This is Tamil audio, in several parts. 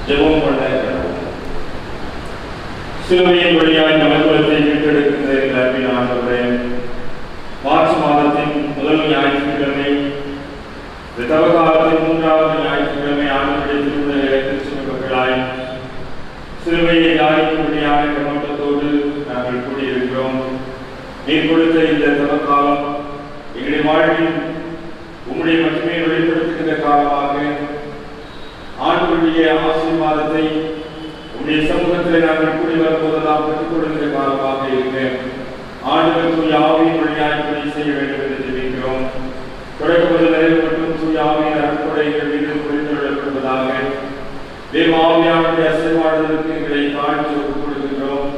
ஜெபம் பண்ண சிலுவையின் வழியாய் நலக்குலத்தை மீட்டெடுக்கின்ற எங்கள் அன்பின் ஆண்டவரே, மார்ச் மாதத்தின் முதல் ஞாயிற்றுக்கிழமை, தவகாலத்தின் 3வது ஞாயிற்றுக்கிழமை ஆண்டுடைய திருவிழா திருச்சிமக்களாய் சிலுவையை தியானிக்கும்படியான கண்ணோட்டத்தோடு நாங்கள் கூடியிருக்கிறோம். நீர் கொடுத்த இந்த தவக்காலம் எங்களுடைய வாழ்வில் உங்களுடைய மட்டுமே வெளிப்படுத்துகின்ற காலமாக ஆண்டுடைய ஆசீர்வாதத்தை உடைய சமூகத்தில் நாங்கள் கூடி வரும்போதெல்லாம் பெற்றுக் கொள்கிற காலமாக இருக்கிறேன். ஆண்டுகள் தூய ஆவியின் வழியாக பணி செய்ய வேண்டும் என்று தெரிவிக்கிறோம். தொடக்க நிறைவு மற்றும் தூய ஆவியின் அற்புடைகள் மீது புரிந்துள்ளப்படுவதாக தேவ ஆவியானுடைய அசைவாடுதலுக்கு எங்களை தாழ்த்தி ஒப்புக் கொடுக்கின்றோம்.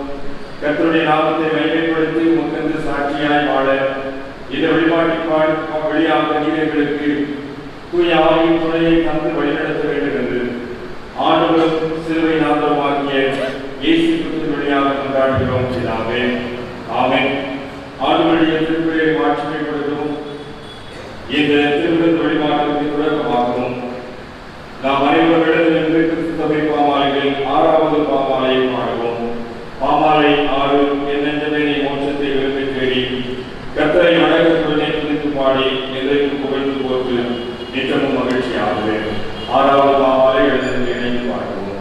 கர்த்தருடைய நாமத்தை மைமைப்படுத்தி உமக்கு சாட்சியாய் வாழ இந்த வழிபாட்டிற்கு வழியாக நீர் எங்களுக்கு தூய ஆவியின் துணையை தந்து வழிநடத்த வேண்டும் என்று ஆண்டவரும் சிலுவை நாதருமாகிய இயேசு கிறிஸ்துவின் வழியாக கொண்டாடுகிறோம். பிதாவே, ஆமென். ஆண்டவருடைய திருப்பலியை மாற்றிமைப்படுத்தும் இந்த திருவிழா வழிபாட்டிற்கு தொடக்கமாகவும் நாம் அனைவரிடத்திலிருந்து கிறிஸ்து சபை பாமாலைகள் 6வது பாமாலையை பாடுவோம். பாமாலை 6 என் நெஞ்சமே நீ மோட்சத்தை விரும்பி தேடி கர்த்தரை வணக்கத்துடனே துதித்து பாடி எதற்கு புகழ்ந்து போட்டு நிச்சயமும் மகிழ்ச்சியாகவே 6வது பாமாலை எழுந்து இணைந்து பாடுவோம்.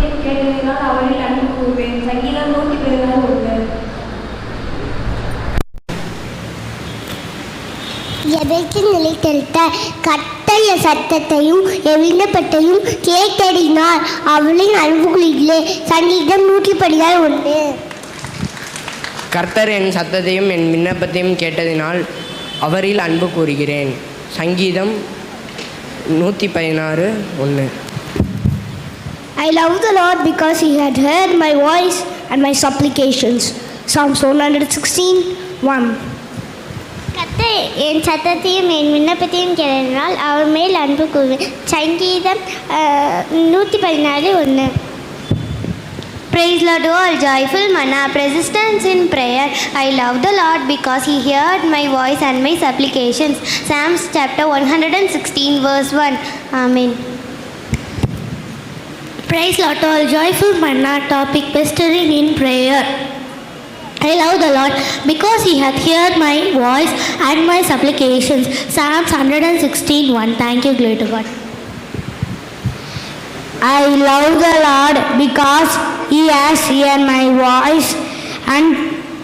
விண்ணப்பத்தையும் கேட்டதினால் அவரில் அன்பு கூறுவேன். சங்கீதம் 116:1. எதற்கு நிலைத்திருத்த கர்த்தர் என் சத்தத்தையும் என் விண்ணப்பத்தையும் கேட்டதினால் அவளின் அன்புகளிலே. சங்கீதம் 116:1. கர்த்தர் என் சத்தத்தையும் என் விண்ணப்பத்தையும் கேட்டதினால் அவரில் அன்பு கூறுகிறேன். சங்கீதம் 116:1. I love the Lord because he had heard my voice and my supplications. Psalms 116:1. கர்த்தர் என் சத்தத்தையும் என் விண்ணப்பத்தையும் கேட்டதினால் அவர் மேல் அன்பு கூறுவேன். சங்கீதம் 116:1. Praise Lord, all joyful manna, persistence in prayer. I love the Lord because he heard my voice and my supplications. Psalms chapter 116:1. Amen. Praise Lord, all joyful manna, topic pestering in prayer. I love the Lord because he hath heard my voice and my supplications. Psalms 116:1. Thank you, glory to God. I love the Lord because he has heard my voice and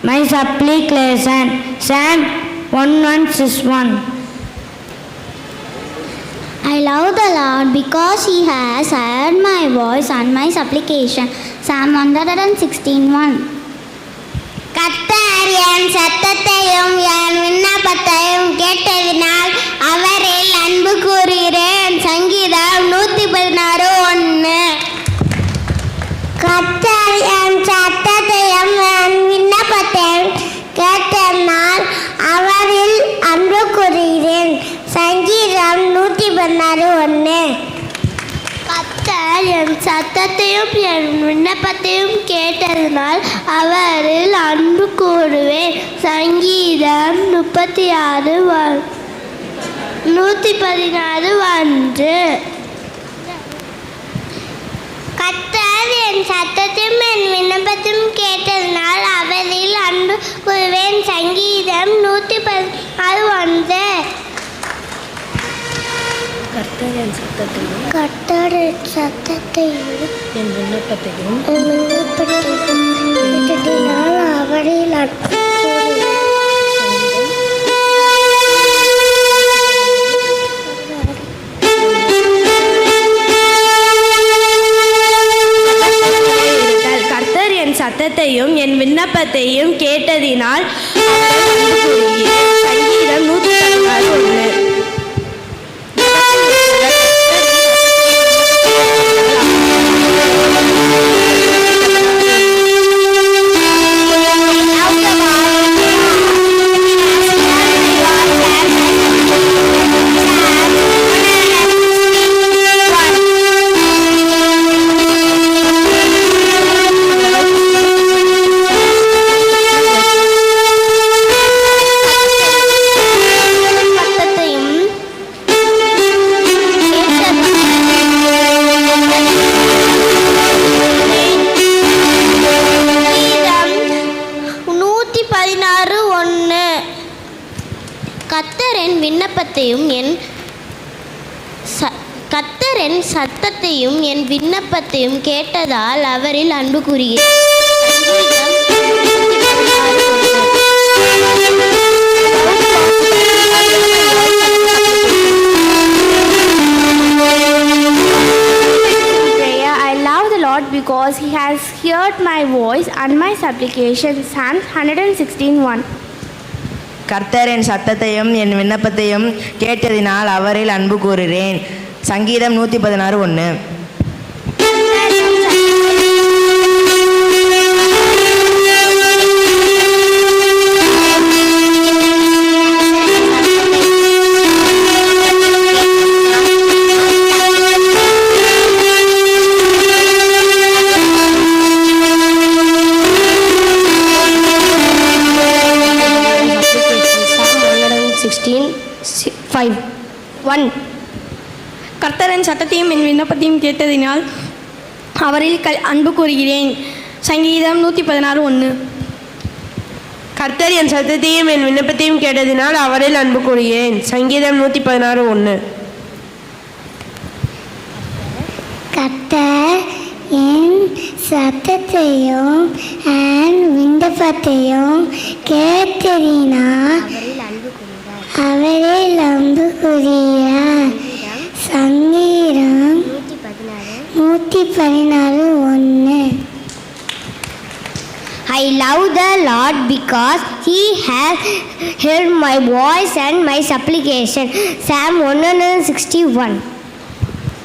my supplication. Psalm 116:1. I love the Lord because he has heard my voice and my supplication. Psalm 116:1. கர்த்தர் என் சத்தத்தையும் என் விண்ணப்பத்தையும் கேட்டதினால் அவரில் அன்பு கூறுகிறேன். சங்கீதம் 116:1. கர்த்தர் என் சத்தத்தையும் என் விண்ணப்பத்தையும் கேட்டதினால் அவரில் அன்பு கூறுகிறேன். சங்கீதம் 116:1. கர்த்தர் என் சத்தத்தையும் என் விண்ணப்பத்தையும் கேட்டதினால் அவரில் அன்பு கூறுவேன். சங்கீதம் 116:1. கர்த்தர் என் சத்தத்தையும் என் விண்ணப்பத்தையும் கேட்டதினால் அவரில் அன்பு கூறுவேன். சங்கீதம் 116:1. கர்த்தர் என் சத்தத்தையும் என் விண்ணப்பத்தையும் கேட்டதினால் அவரில் அன்பு கூறுவேன். கர்த்தர் என் சத்தத்தையும் என் விண்ணப்பத்தையும் கேட்டதினால் சங்கீதம் 116:1. கர்த்தர் என் சத்தத்தையும் என் விண்ணப்பத்தையும் கேட்டதால் அவரில் அன்பு கூறுகிறேன். I love the Lord because he has heard my voice and my supplication. Psalms 116:1. கர்த்தர் என் சத்தத்தையும் என் விண்ணப்பத்தையும் கேட்டதினால் அவரில் அன்பு கூறுகிறேன். சங்கீதம் 116:1. கர்த்தர் என் சத்தத்தையும் என் விண்ணப்பத்தையும் கேட்டதினால் அவரில் அன்பு கூறுகிறேன். சங்கீதம் 116:1. கர்த்தர் என் சத்தத்தையும் என் விண்ணப்பத்தையும் கேட்டதினால் அவரில் அன்பு கூறுகிறேன். சங்கீதம் 116:1. கர்த்தர் என் சத்தத்தையும் விண்ணப்பத்தையும் கேட்டதினால் அவரில் அன்பு கூறுகிறார். சங்கீதம் 114:1. I love the Lord because He has heard my voice and my supplication. Psalm 161.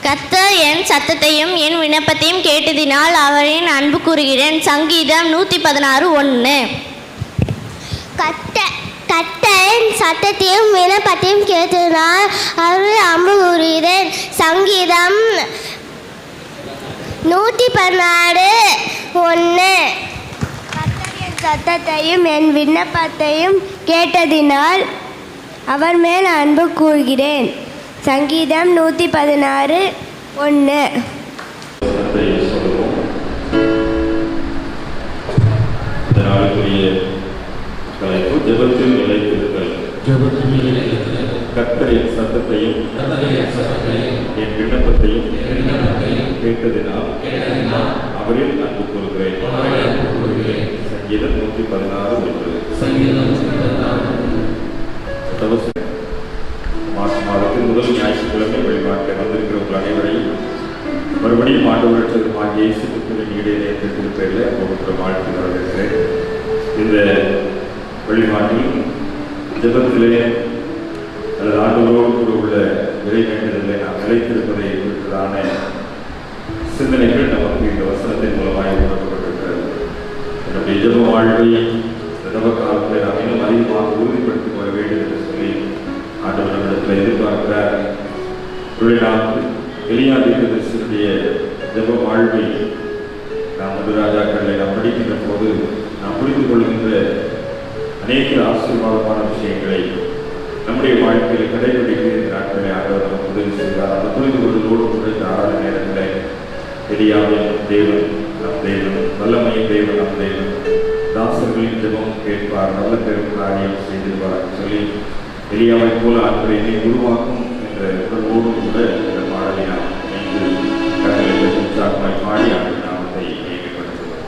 கர்த்தர் என் சத்தத்தையும் என் விண்ணப்பத்தையும் கேட்டதினால் அவரின் அன்பு கூறுகிறேன். சங்கீதம் 116:1. கர்த்தரின் சத்தத்தையும் விண்ணப்பத்தையும் கேட்டதினால் அவரில் அன்பு கூறுகிறேன். சங்கீதம் 116:1. கர்த்தரின் சத்தத்தையும் என் விண்ணப்பத்தையும் கேட்டதினால் அவர் மேல் அன்பு கூறுகிறேன். சங்கீதம் 116:1. தலைப்பு ஜெபத்தில் நிலைத்திருத்தல். கர்த்தரின் சத்தத்தையும் என் விண்ணப்பத்தையும் கேட்டதினால் அவரில் அன்பு கூறுகிறேன். சங்கீதம் 116:1. மார்ச் மாதத்தில் முதல் ஞாயிற்றுக்கிழமை வழிபாட்டில் வந்திருக்கிற உங்கள் அனைவரையும் மறுபடியும் ஆண்டவரற்றது இயேசு கிறிஸ்துவின் ஈடேறிய திருப்பெயரில் ஒவ்வொரு வாழ்த்து வரவேற்கிறேன். இந்த வழிபாட்டில் ஜெபத்திலே அல்லது ஆண்டவரோடு கூட உள்ள இறை வேண்டுதலை நாம் நிலைத்திருப்பதை குறித்ததான சிந்தனைகள் நமக்கு இந்த வசனத்தின் மூலமாக உணர்த்தப்பட்டிருக்கிறது. என்னுடைய ஜெப வாழ்வை ஜெப காலத்தை நாம் இன்னும் அதிகமாக உறுதிப்படுத்திக் கொள்ள வேண்டும் என்று சொல்லி ஆண்டவரிடத்தில் எதிர்பார்க்கிறார். நாம் எலியா தீர்க்கதரிசியுடைய ஜெப வாழ்வை நாம் ராஜாக்களை நாம் படிக்கின்ற போது நாம் புரிந்து கொள்கின்ற அநேக ஆசீர்வாதமான விஷயங்களை நம்முடைய வாழ்க்கையில் கடைபிடிக்க இந்த நாட்களை ஆண்டவர் நமக்கு உதவி செய்கிறார். அந்த புரிந்து கொள்வதோடு கூட இந்த ஆறாவது நேரத்தில் எலியாவின் தேவன் நம் தேவன், வல்லமையின் தேவன் நம் தேவன், தாசர்களின் ஜெபம் கேட்பார், நல்ல பெரும் காரியம் செய்திருப்பார் சொல்லி எலியாவை போல ஆட்களை என்னை உருவாக்கும் என்ற உணர்வோடு கூட இந்த பாடலை நாம் இணைந்து கடலில் உற்சாகமாய் பாடி ஆண்டு நாமத்தை மேம்படுத்துவோம்.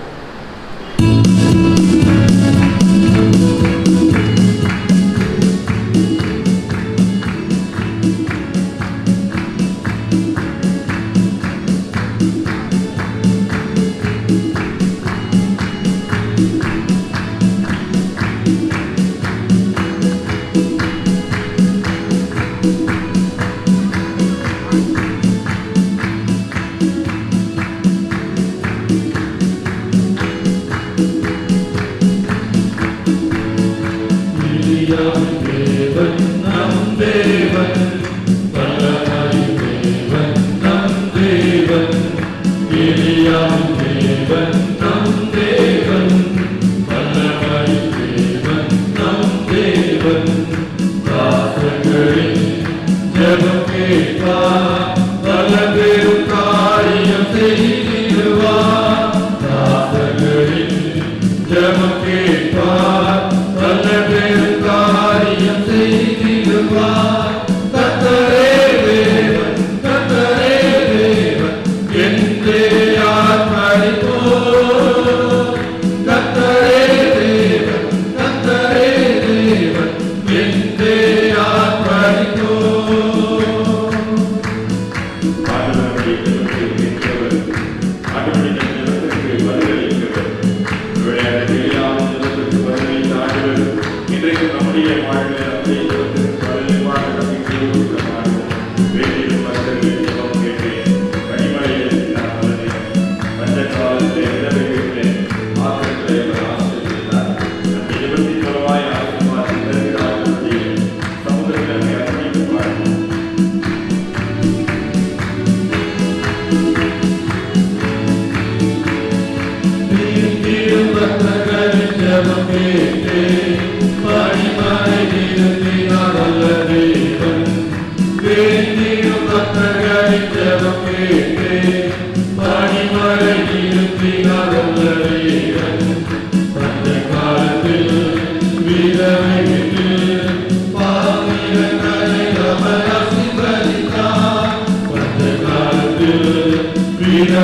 Freedom,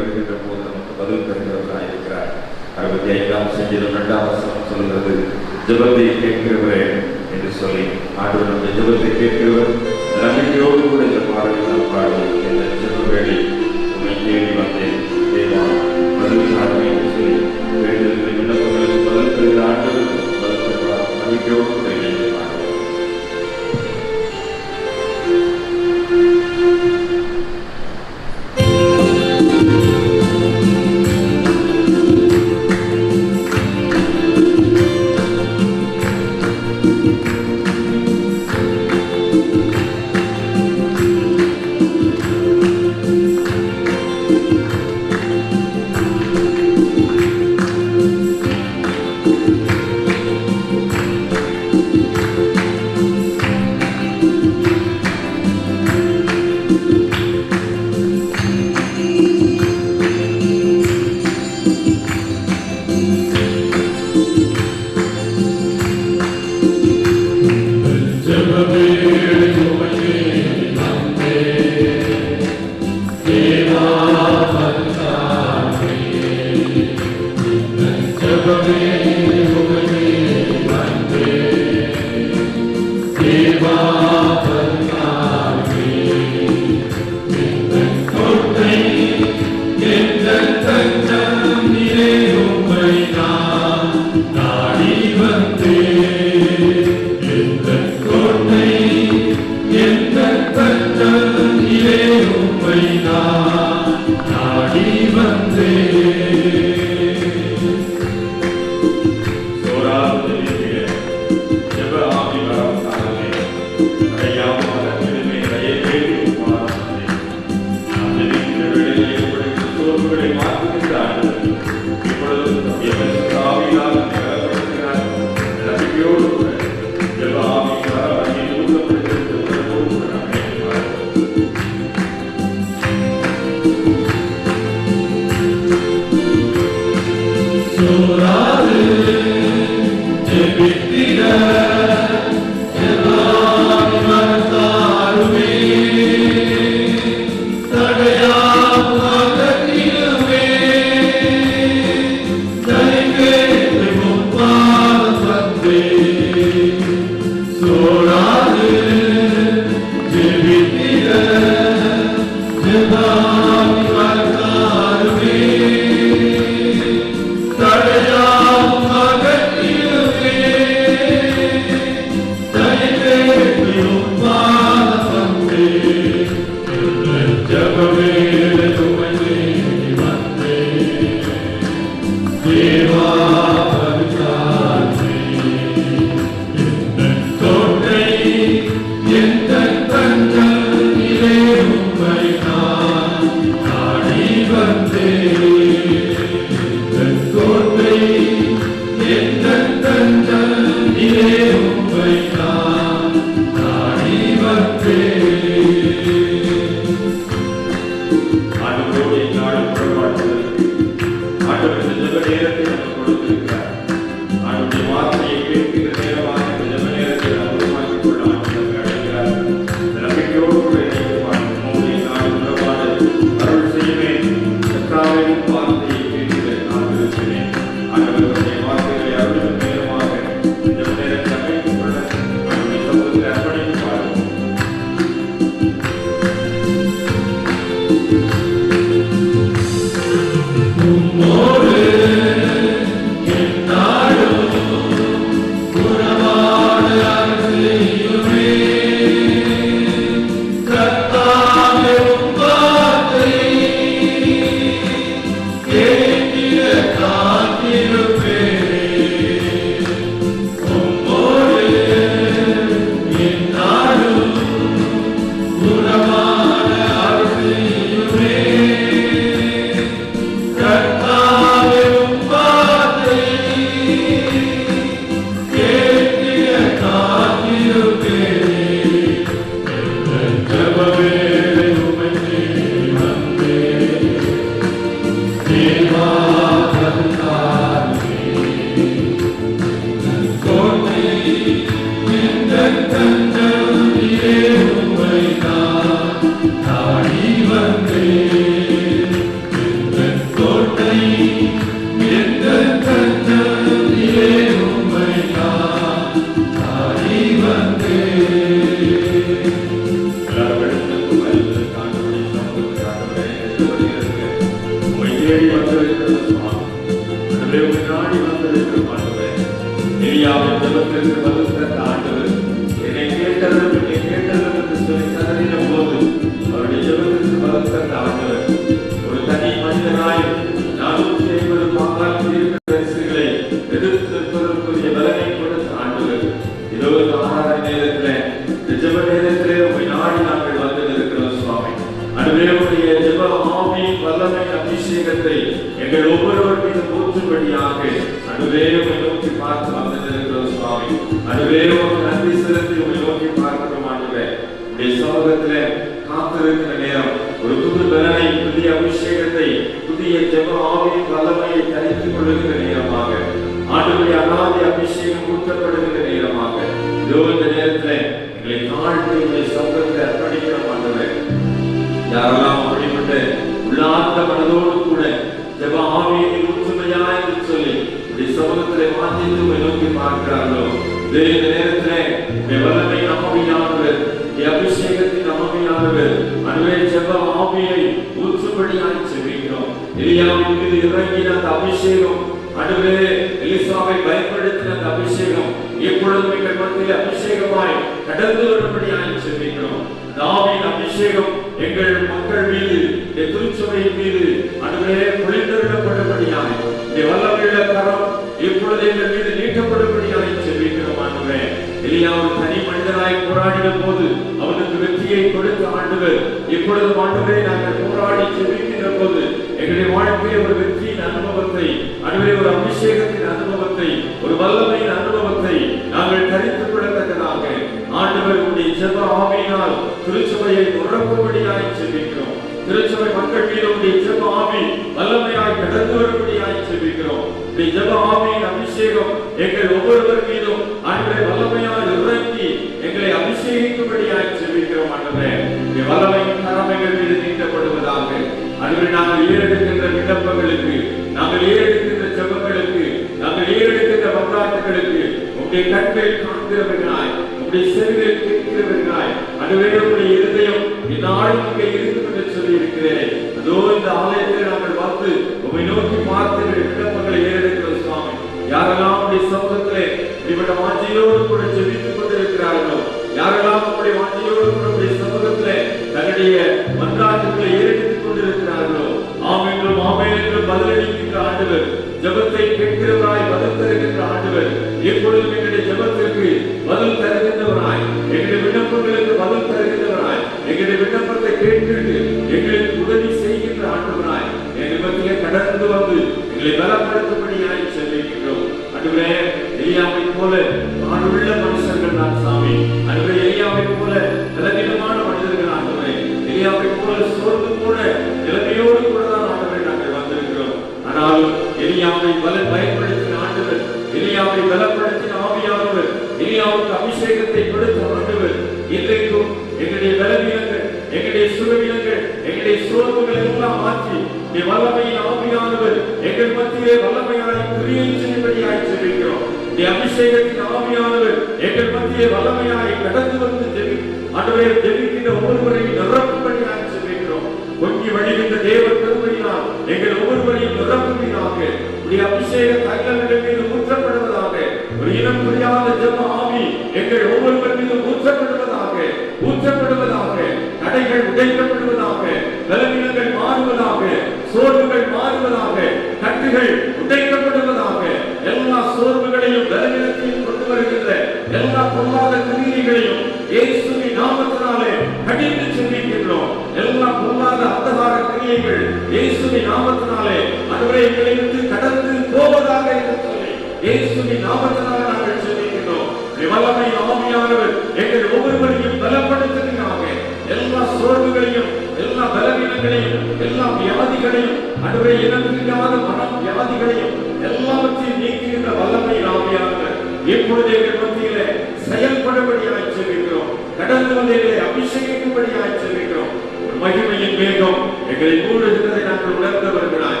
வல்லமை ஆவியானவர் எங்கள் ஒவ்வொருவரையும் பலப்படுத்துவீராக. எல்லா சோர்வுகளையும் எல்லா பலவீனங்களையும், எல்லா வியாதிகளையும், ஆண்டவரே இனமில்லாத மன வியாதிகளையும் எல்லாவற்றையும் நீக்குகின்ற வல்லமை ஆவியானவர் இப்பொழுது எங்கள் மத்தியிலே செயல்படும்படியாய் செல்கிறோம். கடந்து வந்து எங்களை அபிஷேகிக்கும்படியாய் செல்கிறோம். மகிமையின் வேகம் எங்களை மூடுகிறதை நாங்கள் உணர்ந்தவர்களாய்,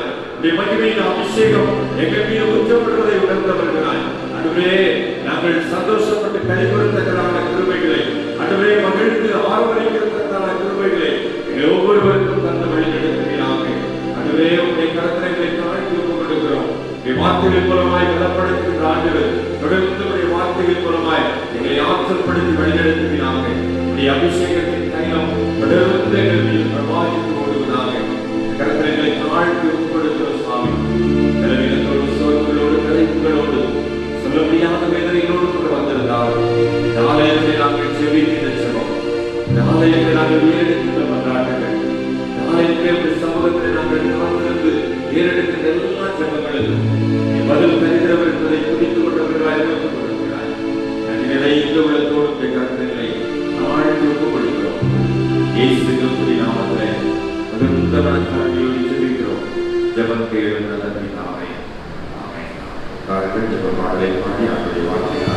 மகிமையின் அபிஷேகம் எங்கள் மீது ஊற்றப்படுவதை உணர்ந்தவர்களாய், அதுவே நாங்கள் சந்தோஷப்பட்டு கைகொடுத்ததான கிருபைகளை, அதுவே மகிழ்ந்து ஆர்வலிக்கிறதான கிருபைகளை எங்கள் ஒவ்வொருவருக்கும் தந்த வழி நடத்துகிறாங்க. அதுவே உங்களுடைய கருத்தரைகளை தாழ்த்தி ஒப்புக்கொடுக்கிறோம். வார்த்தைகள் மூலமாய் பலப்படுத்துகின்ற ஆண்டுகள் தொடர்ந்து வார்த்தைகள் மூலமாய் எங்களை ஆற்றல்படுத்தி வழிநடத்துகிறாங்க. உடைய அபிஷேகத்தின் தைலம் தொடர்ந்து எங்கள் மீது பிரபாதித்து ஓடுவதாக கருத்தரைகளை தாழ்த்தி ஒப்புக்கொடுக்கிறோம். சுவாமி பலவீனத்தோடு, சோர்வுகளோடு, கலைப்புகளோடு, சொல்ல முடியாத வேதனைகளோடு கொண்டு வந்திருந்தால் இந்த ஆலயத்தை நாங்கள் செவிக்கின்ற செபம், இந்த ஆலயத்தை நாங்கள் ஏறெடுக்கின்ற மன்றாட்டுகள், இந்த ஆலயத்தை சமூகத்தை நாங்கள் காத்திருந்து ஏறெடுக்கின்ற எல்லா ஜெபங்களுக்கும் பதில் தருகிறவர் என்பதை புரிந்து கொண்டவர்களாய் கொடுக்கிறார். நிறைந்த உள்ளத்தோடு கருத்துக்களை தாழ்த்தி ஒப்புக் கொடுக்கிறோம். இயேசு கிறிஸ்துவின் நாமத்திலே மிகுந்த மனத்தாழ்மையோடு ஜெபிக்கிறோம். ஜெபம் கேளும் நல்ல பிதாவே. ஆமென். காரணம் ஜெப பாடலை பாடி அவருடைய வார்த்தையாக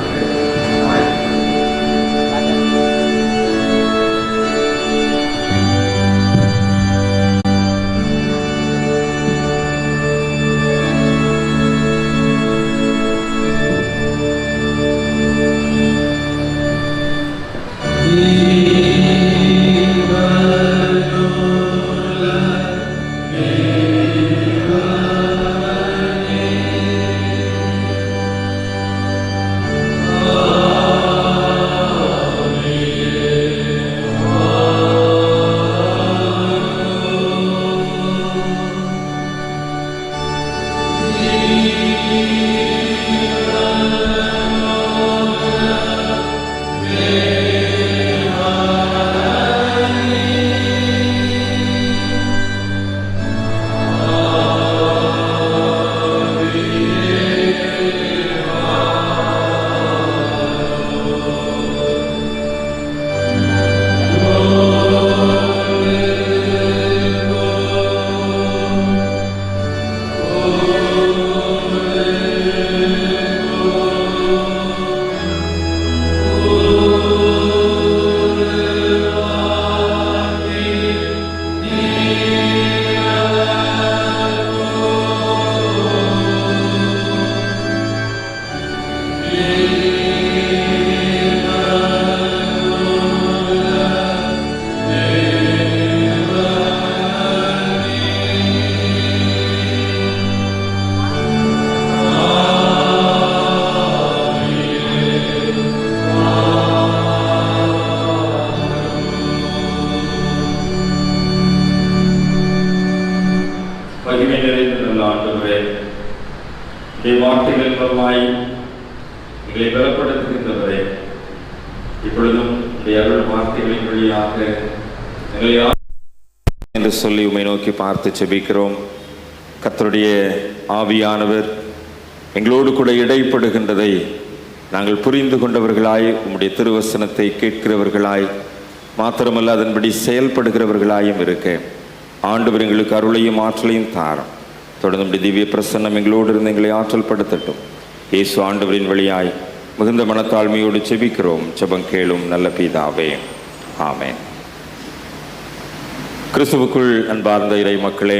வார்த்தைகள் மூலமாய் எங்களை பலப்படுத்துகின்றவரே, இப்பொழுதும் அருள் வார்த்தைகளின் வழியாக எங்களை என்று சொல்லி உம்மை நோக்கி பார்த்து செபிக்கிறோம். கர்த்தருடைய ஆவியானவர் எங்களோடு கூட இடைப்படுகின்றதை நாங்கள் புரிந்து கொண்டவர்களாய், உம்முடைய திருவசனத்தை கேட்கிறவர்களாய் மாத்திரமல்ல அதன்படி செயல்படுகிறவர்களாயும் இருக்க ஆண்டவர் எங்களுக்கு அருளையும் ஆற்றலையும் தாரும். தொடர்ந்து திவ்ய பிரசன்னம் எங்களோடு இருந்து எங்களை ஆற்றல் படுத்தட்டும். இயேசு ஆண்டவரின் வழியாய் மிகுந்த மனத்தாழ்மையோடு செபிக்கிறோம். ஜெபம் கேளும் நல்ல பிதாவே. ஆமென். கிறிஸ்துவுக்குள் அன்பார்ந்த இறை மக்களே,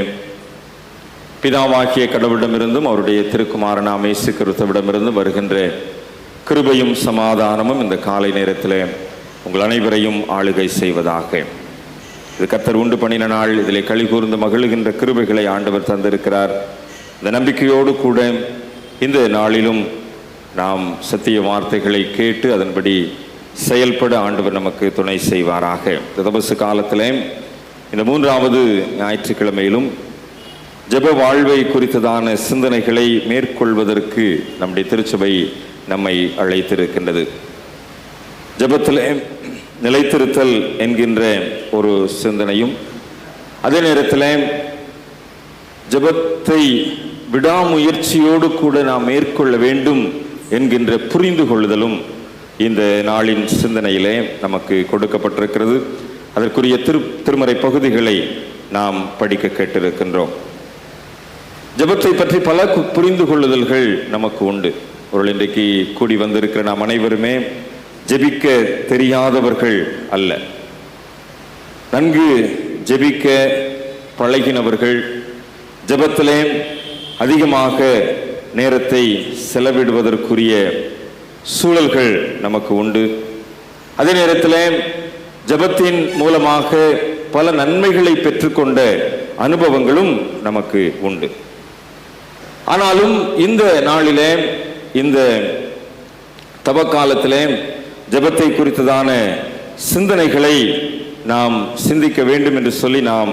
பிதாவாகிய கடவுளிடமிருந்தும் அவருடைய திருக்குமாரனாம் இயேசு கிறிஸ்துவிடமிருந்தும் வருகின்ற கிருபையும் சமாதானமும் இந்த காலை நேரத்தில் உங்கள் அனைவரையும் ஆளுகை செய்வதாக. இது கர்த்தர் உண்டு பண்ணின நாள், இதிலே களி கூர்ந்து மகிழ்கின்ற கிருபைகளை ஆண்டவர் தந்திருக்கிறார். இந்த நம்பிக்கையோடு கூட இந்த நாளிலும் நாம் சத்திய வார்த்தைகளை கேட்டு அதன்படி செயல்பட ஆண்டவர் நமக்கு துணை செய்வாராக. தபசு காலத்திலே இந்த 3வது ஞாயிற்றுக்கிழமையிலும் ஜெப வாழ்வை குறித்ததான சிந்தனைகளை மேற்கொள்வதற்கு நம்முடைய திருச்சபை நம்மை அழைத்திருக்கின்றது. ஜெபத்திலே நிலைத்திருத்தல் என்கின்ற ஒரு சிந்தனையும், அதே நேரத்தில் ஜெபத்தை விடாமுயற்சியோடு கூட நாம் மேற்கொள்ள வேண்டும் என்கின்ற புரிந்து கொள்ளுதலும் இந்த நாளின் சிந்தனையிலே நமக்கு கொடுக்கப்பட்டிருக்கிறது. அதற்குரிய திருமறை பகுதிகளை நாம் படிக்க கேட்டிருக்கின்றோம். ஜெபத்தை பற்றி பல புரிந்து கொள்ளுதல்கள் நமக்கு உண்டு. ஒரு இன்றைக்கு கூடி வந்திருக்கிற நாம் அனைவருமே ஜெபிக்க தெரியாதவர்கள் அல்ல. நன்கு ஜெபிக்க பழகினவர்கள், ஜெபத்திலே அதிகமாக நேரத்தை செலவிடுவதற்குரிய சூழல்கள் நமக்கு உண்டு. அதே நேரத்தில் ஜெபத்தின் மூலமாக பல நன்மைகளை பெற்றுக்கொண்ட அனுபவங்களும் நமக்கு உண்டு. ஆனாலும் இந்த நாளிலே, இந்த தவக்காலத்திலே ஜெபத்தை குறித்ததான சிந்தனைகளை நாம் சிந்திக்க வேண்டும் என்று சொல்லி நாம்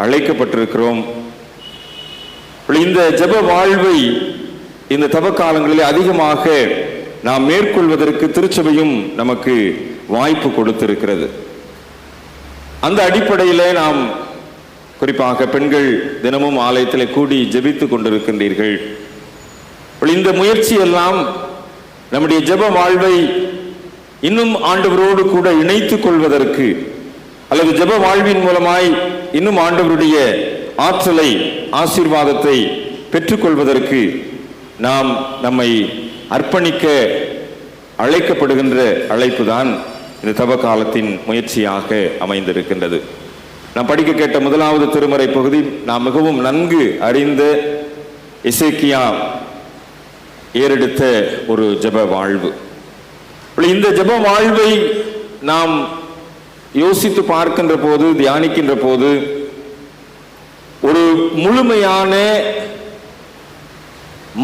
அழைக்கப்பட்டிருக்கிறோம். இந்த ஜெப வாழ்வை இந்த தவக்காலங்களிலே அதிகமாக நாம் மேற்கொள்வதற்கு திருச்சபையும் நமக்கு வாய்ப்பு கொடுத்திருக்கிறது. அந்த அடிப்படையிலே நாம் குறிப்பாக பெண்கள் தினமும் ஆலயத்தில் கூடி ஜெபித்து கொண்டிருக்கின்றீர்கள். இந்த முயற்சி எல்லாம் நம்முடைய ஜெப வாழ்வை இன்னும் ஆண்டவரோடு கூட இணைத்துக் கொள்வதற்கு, அல்லது ஜெப வாழ்வின் மூலமாய் இன்னும் ஆண்டவருடைய ஆற்றலை, ஆசீர்வாதத்தை பெற்றுக்கொள்வதற்கு நாம் நம்மை அர்ப்பணிக்க அழைக்கப்படுகின்ற அழைப்பு தான் இந்த தவ காலத்தின் முயற்சியாக அமைந்திருக்கின்றது. நாம் படிக்க கேட்ட முதலாவது திருமறை பகுதி நாம் மிகவும் நன்கு அறிந்த எசேக்கியா ஏறெடுத்த ஒரு ஜெப வாழ்வு. இந்த ஜெப வாழ்வை நாம் யோசித்து பார்க்கின்ற போது, தியானிக்கின்ற போது, ஒரு முழுமையான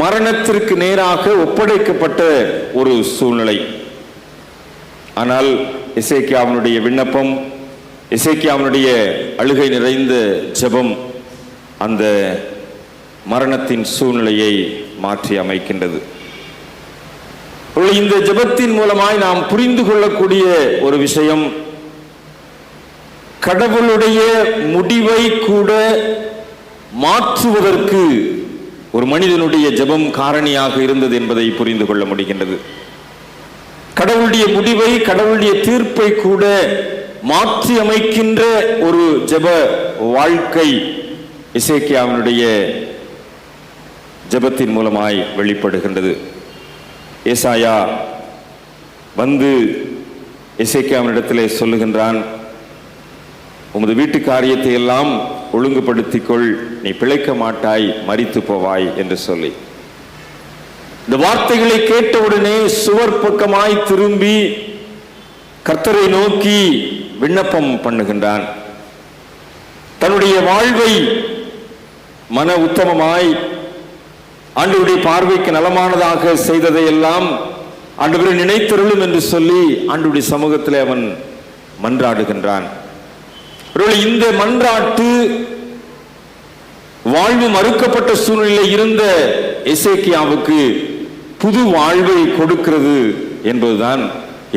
மரணத்திற்கு நேராக ஒப்படைக்கப்பட்ட ஒரு சூழ்நிலை. ஆனால் எசேக்கியாவினுடைய விண்ணப்பம், எசேக்கியாவினுடைய அழுகை நிறைந்த ஜெபம் அந்த மரணத்தின் சூழ்நிலையை மாற்றி அமைக்கின்றது. இந்த ஜெபத்தின் மூலமாய் நாம் புரிந்து கொள்ளக்கூடிய ஒரு விஷயம், கடவுளுடைய முடிவை கூட மாற்றுவதற்கு ஒரு மனிதனுடைய ஜெபம் காரணியாக இருந்தது என்பதை புரிந்து கொள்ள முடிகின்றது. கடவுளுடைய முடிவை, கடவுளுடைய தீர்ப்பை கூட மாற்றி அமைக்கின்ற ஒரு ஜெப வாழ்க்கை எசேக்கியாவினுடைய ஜெபத்தின் மூலமாய் வெளிப்படுகின்றது. ஏசாயா வந்து எசேக்கியாவினிடத்திலே சொல்லுகின்றான், உமது வீட்டு காரியத்தை எல்லாம் ஒழுங்குபடுத்திக்கொள், நீ பிழைக்க மாட்டாய், மரித்து போவாய் என்று சொல்லி இந்த வார்த்தைகளை கேட்டவுடனே சுவர் பக்கமாய் திரும்பி கர்த்தரை நோக்கி விண்ணப்பம் பண்ணுகின்றான். தன்னுடைய வாழ்வை மன உத்தமமாய் ஆண்டவருடைய பார்வைக்கு நலமானதாக செய்ததையெல்லாம் ஆண்டவரை நினைத்தருளும் என்று சொல்லி ஆண்டவருடைய சமூகத்திலே அவன் மன்றாடுகின்றான். இந்த மன்றாட்டு வாழ்வு மறுக்கப்பட்ட சூழ்நிலையில் இருந்த எசேக்கியாவுக்கு புது வாழ்வை கொடுக்கிறது என்பதுதான்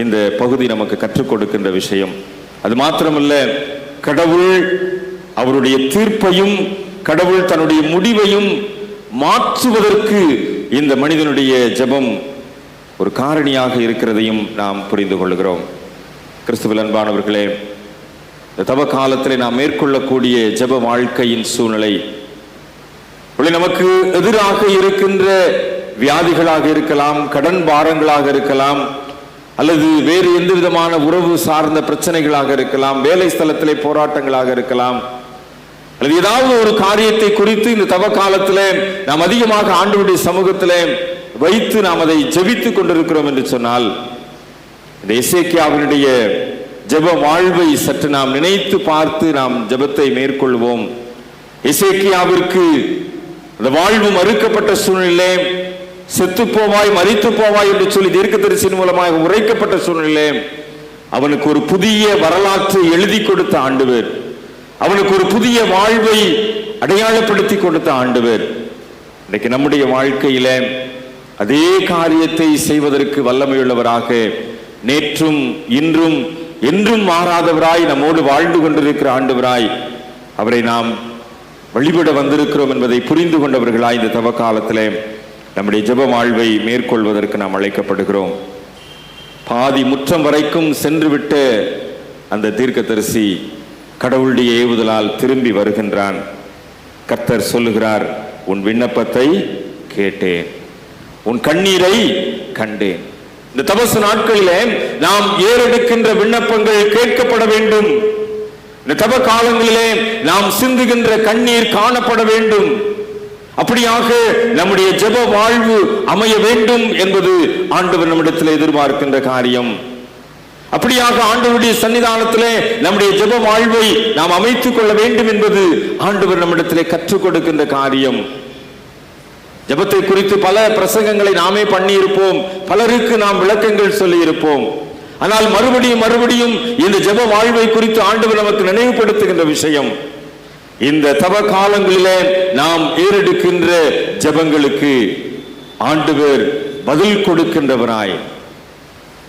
இந்த பகுதி நமக்கு கற்றுக் கொடுக்கின்ற விஷயம். அது மாத்திரமல்ல, கடவுள் அவருடைய தீர்ப்பையும், கடவுள் தன்னுடைய முடிவையும் மாற்றுவதற்கு இந்த மனிதனுடைய ஜெபம் ஒரு காரணியாக இருக்கிறதையும் நாம் புரிந்து கொள்கிறோம். கிறிஸ்துவில் அன்பானவர்களே, தவ காலத்தில் நாம் மேற்கொள்ளக்கூடிய ஜெப வாழ்க்கையின் சூழ்நிலை நமக்கு எதிராக இருக்கின்ற வியாதிகளாக இருக்கலாம், கடன் பாரங்களாக இருக்கலாம், அல்லது வேறு எந்த விதமான உறவு சார்ந்த பிரச்சனைகளாக இருக்கலாம், வேலை ஸ்தலத்திலே போராட்டங்களாக இருக்கலாம், அல்லது ஏதாவது ஒரு காரியத்தை குறித்து இந்த தவ காலத்திலே நாம் அதிகமாக ஆண்டவருடைய சமூகத்திலே வைத்து நாம் அதை ஜெபித்துக் கொண்டிருக்கிறோம் என்று சொன்னால், இந்த எசேக்கியாவினுடைய ஜெப வாழ்வை சற்று நாம் நினைத்து பார்த்து நாம் ஜெபத்தை மேற்கொள்வோம். எசேக்கியாவிற்கு அந்த வாழ்வு மறுக்கப்பட்ட சூழ்நிலை, செத்து போவாய், மரித்து போவாய் என்று சொல்லி தீர்க்கதரிசியின் மூலமாக உரைக்கப்பட்ட சூழ்நிலை, அவனுக்கு ஒரு புதிய வரலாற்றை எழுதி கொடுத்த ஆண்டவர், அவனுக்கு ஒரு புதிய வாழ்வை அடையாளப்படுத்தி கொடுத்த ஆண்டவர், இன்னைக்கு நம்முடைய வாழ்க்கையில அதே காரியத்தை செய்வதற்கு வல்லமையுள்ளவராக, நேற்றும் இன்றும் என்றும் மாறாதவராய் நம்மோடு வாழ்ந்து கொண்டிருக்கிற ஆண்டவராய் அவரை நாம் வழிபட வந்திருக்கிறோம் என்பதை புரிந்து கொண்டவர்களாய் இந்த தவ காலத்திலே நம்முடைய ஜெப வாழ்வை மேற்கொள்வதற்கு நாம் அழைக்கப்படுகிறோம். பாதி முற்றம் வரைக்கும் சென்றுவிட்ட அந்த தீர்க்கதரிசி கடவுளுடைய ஏவுதலால் திரும்பி வருகின்றான். கர்த்தர் சொல்லுகிறார், உன் விண்ணப்பத்தை கேட்டேன், உன் கண்ணீரை கண்டேன். இந்த தபசு நாட்களிலே நாம் ஏறெடுக்கின்ற விண்ணப்பங்கள் கேட்கப்பட வேண்டும். இந்த தப காலங்களிலே நாம் சிந்துகின்ற கண்ணீர் காணப்பட வேண்டும். அப்படியாக நம்முடைய ஜெப வாழ்வு அமைய வேண்டும் என்பது ஆண்டவர் நம்மிடத்தில் எதிர்பார்க்கின்ற காரியம். அப்படியாக ஆண்டவருடைய சன்னிதானத்திலே நம்முடைய ஜெப வாழ்வை நாம் அமைத்துக் கொள்ள வேண்டும் என்பது ஆண்டவர் நம்மிடத்திலே கற்றுக் கொடுக்கின்ற காரியம். ஜெபத்தை குறித்து பல பிரசங்கங்களை நாமே பண்ணி இருப்போம், பலருக்கு நாம் விளக்கங்கள் சொல்லி இருப்போம். ஆனால் மறுபடியும் இந்த ஜெப வாழ்வை குறித்து ஆண்டவர் நமக்கு நினைவுபடுத்துகின்ற விஷயம், இந்த தவ காலங்களிலே நாம் ஏறெடுக்கின்ற ஜெபங்களுக்கு ஆண்டவர் பதில் கொடுக்கின்றவராய்,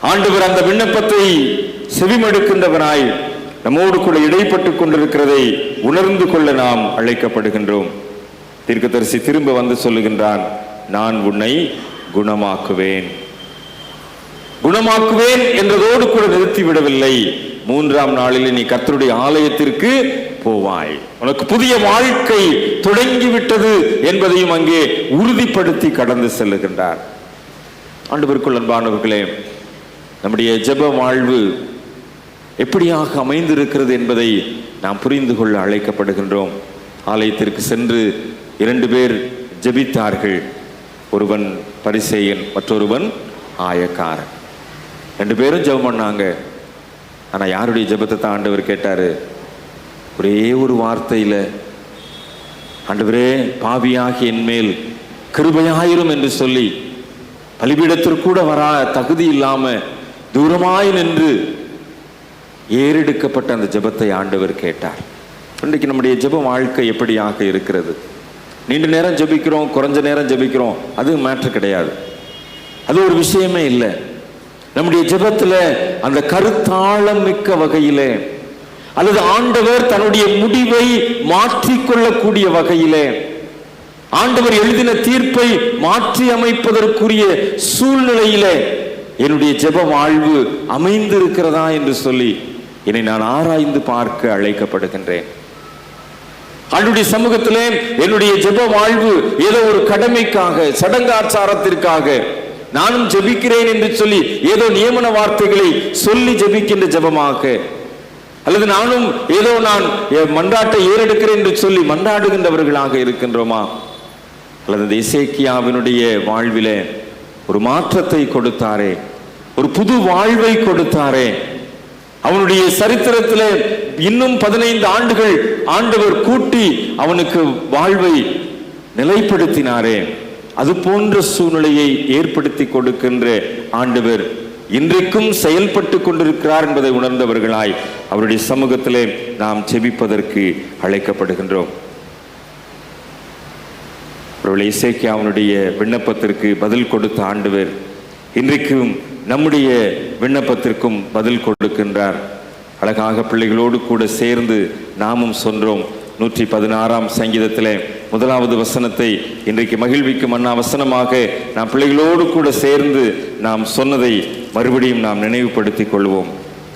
ஆண்டவர் அந்த விண்ணப்பத்தை செவிமடுக்கின்றவராய் நம்மோடு கூட இடைப்பட்டுக் கொண்டிருக்கிறதை உணர்ந்து கொள்ள நாம் அழைக்கப்படுகின்றோம். தீர்க்கதரிசி திரும்ப வந்து சொல்லுகின்றான், நான் உன்னை குணமாக்குவேன். குணமாக்குவேன் என்றதோடு கூட நிறுத்திவிடவில்லை, 3ஆம் நாளில் நீ கர்த்தருடைய ஆலயத்திற்கு போவாய், உனக்கு புதிய வாழ்க்கை தொடங்கிவிட்டது என்பதையும் அங்கே உறுதிப்படுத்தி கடந்து செல்லுகின்றார். ஆண்டவருக்குள் அன்பானவர்களே, நம்முடைய ஜெப வாழ்வு எப்படியாக அமைந்திருக்கிறது என்பதை நாம் புரிந்து கொள்ள அழைக்கப்படுகின்றோம். ஆலயத்திற்கு சென்று 2 பேர் ஜெபித்தார்கள். ஒருவன் பரிசேயன், மற்றொருவன் ஆயக்காரன். 2 பேரும் ஜெபம் பண்ணாங்க. ஆனால் யாருடைய ஜெபத்தை தான் ஆண்டவர் கேட்டாரு? ஒரே ஒரு வார்த்தையில், ஆண்டவரே பாவியாகி என் மேல் கிருபையாயிரும் என்று சொல்லி பலிபீடத்திற்கு கூட வரா தகுதி இல்லாம தூரமாய் நின்று ஏறெடுக்கப்பட்ட அந்த ஜெபத்தை ஆண்டவர் கேட்டார். இன்றைக்கு நம்முடைய ஜெப வாழ்க்கை எப்படியாக இருக்கிறது? நீண்ட நேரம் ஜெபிக்கிறோம், குறைஞ்ச நேரம் ஜெபிக்கிறோம், அது மேட்டர் கிடையாது, அது ஒரு விஷயமே இல்லை. நம்முடைய ஜெபத்துல அந்த கருத்தாளம் மிக்க வகையிலே, அல்லது ஆண்டவர் தன்னுடைய முடிவை மாற்றிக்கொள்ளக்கூடிய வகையிலே, ஆண்டவர் எழுதின தீர்ப்பை மாற்றி அமைப்பதற்குரிய சூழ்நிலையிலே என்னுடைய ஜெப வாழ்வு அமைந்திருக்கிறதா என்று சொல்லி என்னை நான் ஆராய்ந்து பார்க்க அழைக்கப்படுகின்றேன். ஆண்டவருடைய சமூகத்திலே என்னுடைய ஜெப வாழ்வு ஏதோ ஒரு கடமைக்காக, சடங்காச்சாரத்திற்காக நானும் ஜெபிக்கிறேன் என்று சொல்லி ஏதோ நியமன வார்த்தைகளை சொல்லி ஜெபிக்கின்ற ஜெபமாக, அல்லது நானும் ஏதோ நான் மன்றாட்டை ஏறெடுக்கிறேன் என்று சொல்லி மன்றாடுகின்றவர்களாக இருக்கின்றோமா? அல்லது எசேக்கியாவினுடைய வாழ்விலே ஒரு மாற்றத்தை கொடுத்தாரே, ஒரு புது வாழ்வை கொடுத்தாரே, அவனுடைய சரித்திரத்திலே இன்னும் 15 ஆண்டுகள் ஆண்டவர் கூட்டி அவனுக்கு வாழ்வை நிலைப்படுத்தினாரே, அது போன்ற சூழ்நிலையை ஏற்படுத்தி கொடுக்கின்ற ஆண்டவர் இன்றைக்கும் செயல்பட்டு கொண்டிருக்கிறார் என்பதை உணர்ந்தவர்களாய் அவருடைய சமூகத்திலே நாம் ஜெபிப்பதற்கு அழைக்கப்படுகின்றோம். எசேக்கியாவினுடைய விண்ணப்பத்திற்கு பதில் கொடுத்த ஆண்டவர் இன்றைக்கும் நம்முடைய விண்ணப்பத்திற்கும் பதில் கொடுக்கின்றார். அழகாக பிள்ளைகளோடு கூட சேர்ந்து நாமும் சொன்னோம். 116ஆம் சங்கீதத்திலே 1வது வசனத்தை இன்றைக்கு மகிழ்விக்கும் அண்ணா வசனமாக நாம் பிள்ளைகளோடு கூட சேர்ந்து நாம் சொன்னதை மறுபடியும் நாம் நினைவுபடுத்திக் கொள்வோம்.